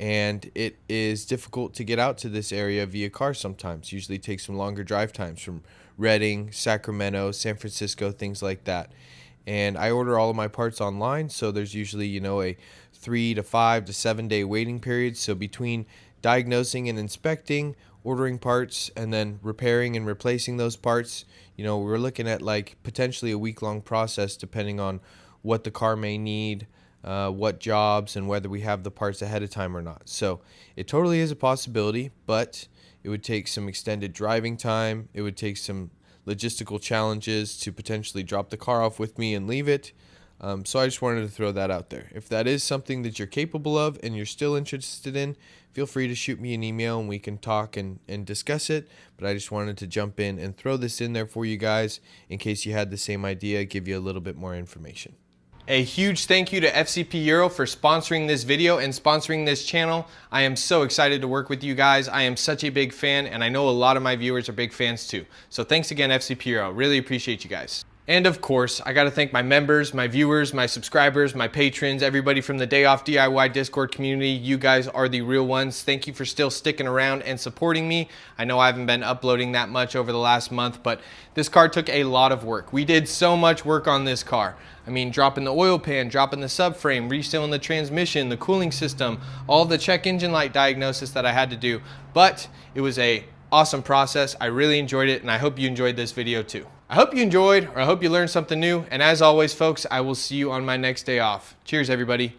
and it is difficult to get out to this area via car sometimes. Usually takes some longer drive times from Redding, Sacramento, San Francisco, things like that. And I order all of my parts online, so there's usually, you know, a 3 to 5 to 7 day waiting period. So between diagnosing and inspecting, ordering parts, and then repairing and replacing those parts, you know, we're looking at like potentially a week-long process depending on what the car may need, what jobs, and whether we have the parts ahead of time or not. So it totally is a possibility, but it would take some extended driving time. It would take some logistical challenges to potentially drop the car off with me and leave it. So I just wanted to throw that out there. If that is something that you're capable of and you're still interested in, feel free to shoot me an email and we can talk and discuss it. But I just wanted to jump in and throw this in there for you guys in case you had the same idea, give you a little bit more information. A huge thank you to FCP Euro for sponsoring this video and sponsoring this channel. I am so excited to work with you guys. I am such a big fan, and I know a lot of my viewers are big fans too. So thanks again, FCP Euro. Really appreciate you guys. And of course, I got to thank my members, my viewers, my subscribers, my patrons, everybody from the Day Off DIY Discord community. You guys are the real ones. Thank you for still sticking around and supporting me. I know I haven't been uploading that much over the last month, but this car took a lot of work. We did so much work on this car. I mean, dropping the oil pan, dropping the subframe, resealing the transmission, the cooling system, all the check engine light diagnosis that I had to do. But it was a awesome process. I really enjoyed it, and I hope you enjoyed this video too. I hope you enjoyed, or I hope you learned something new. And as always, folks, I will see you on my next day off. Cheers, everybody.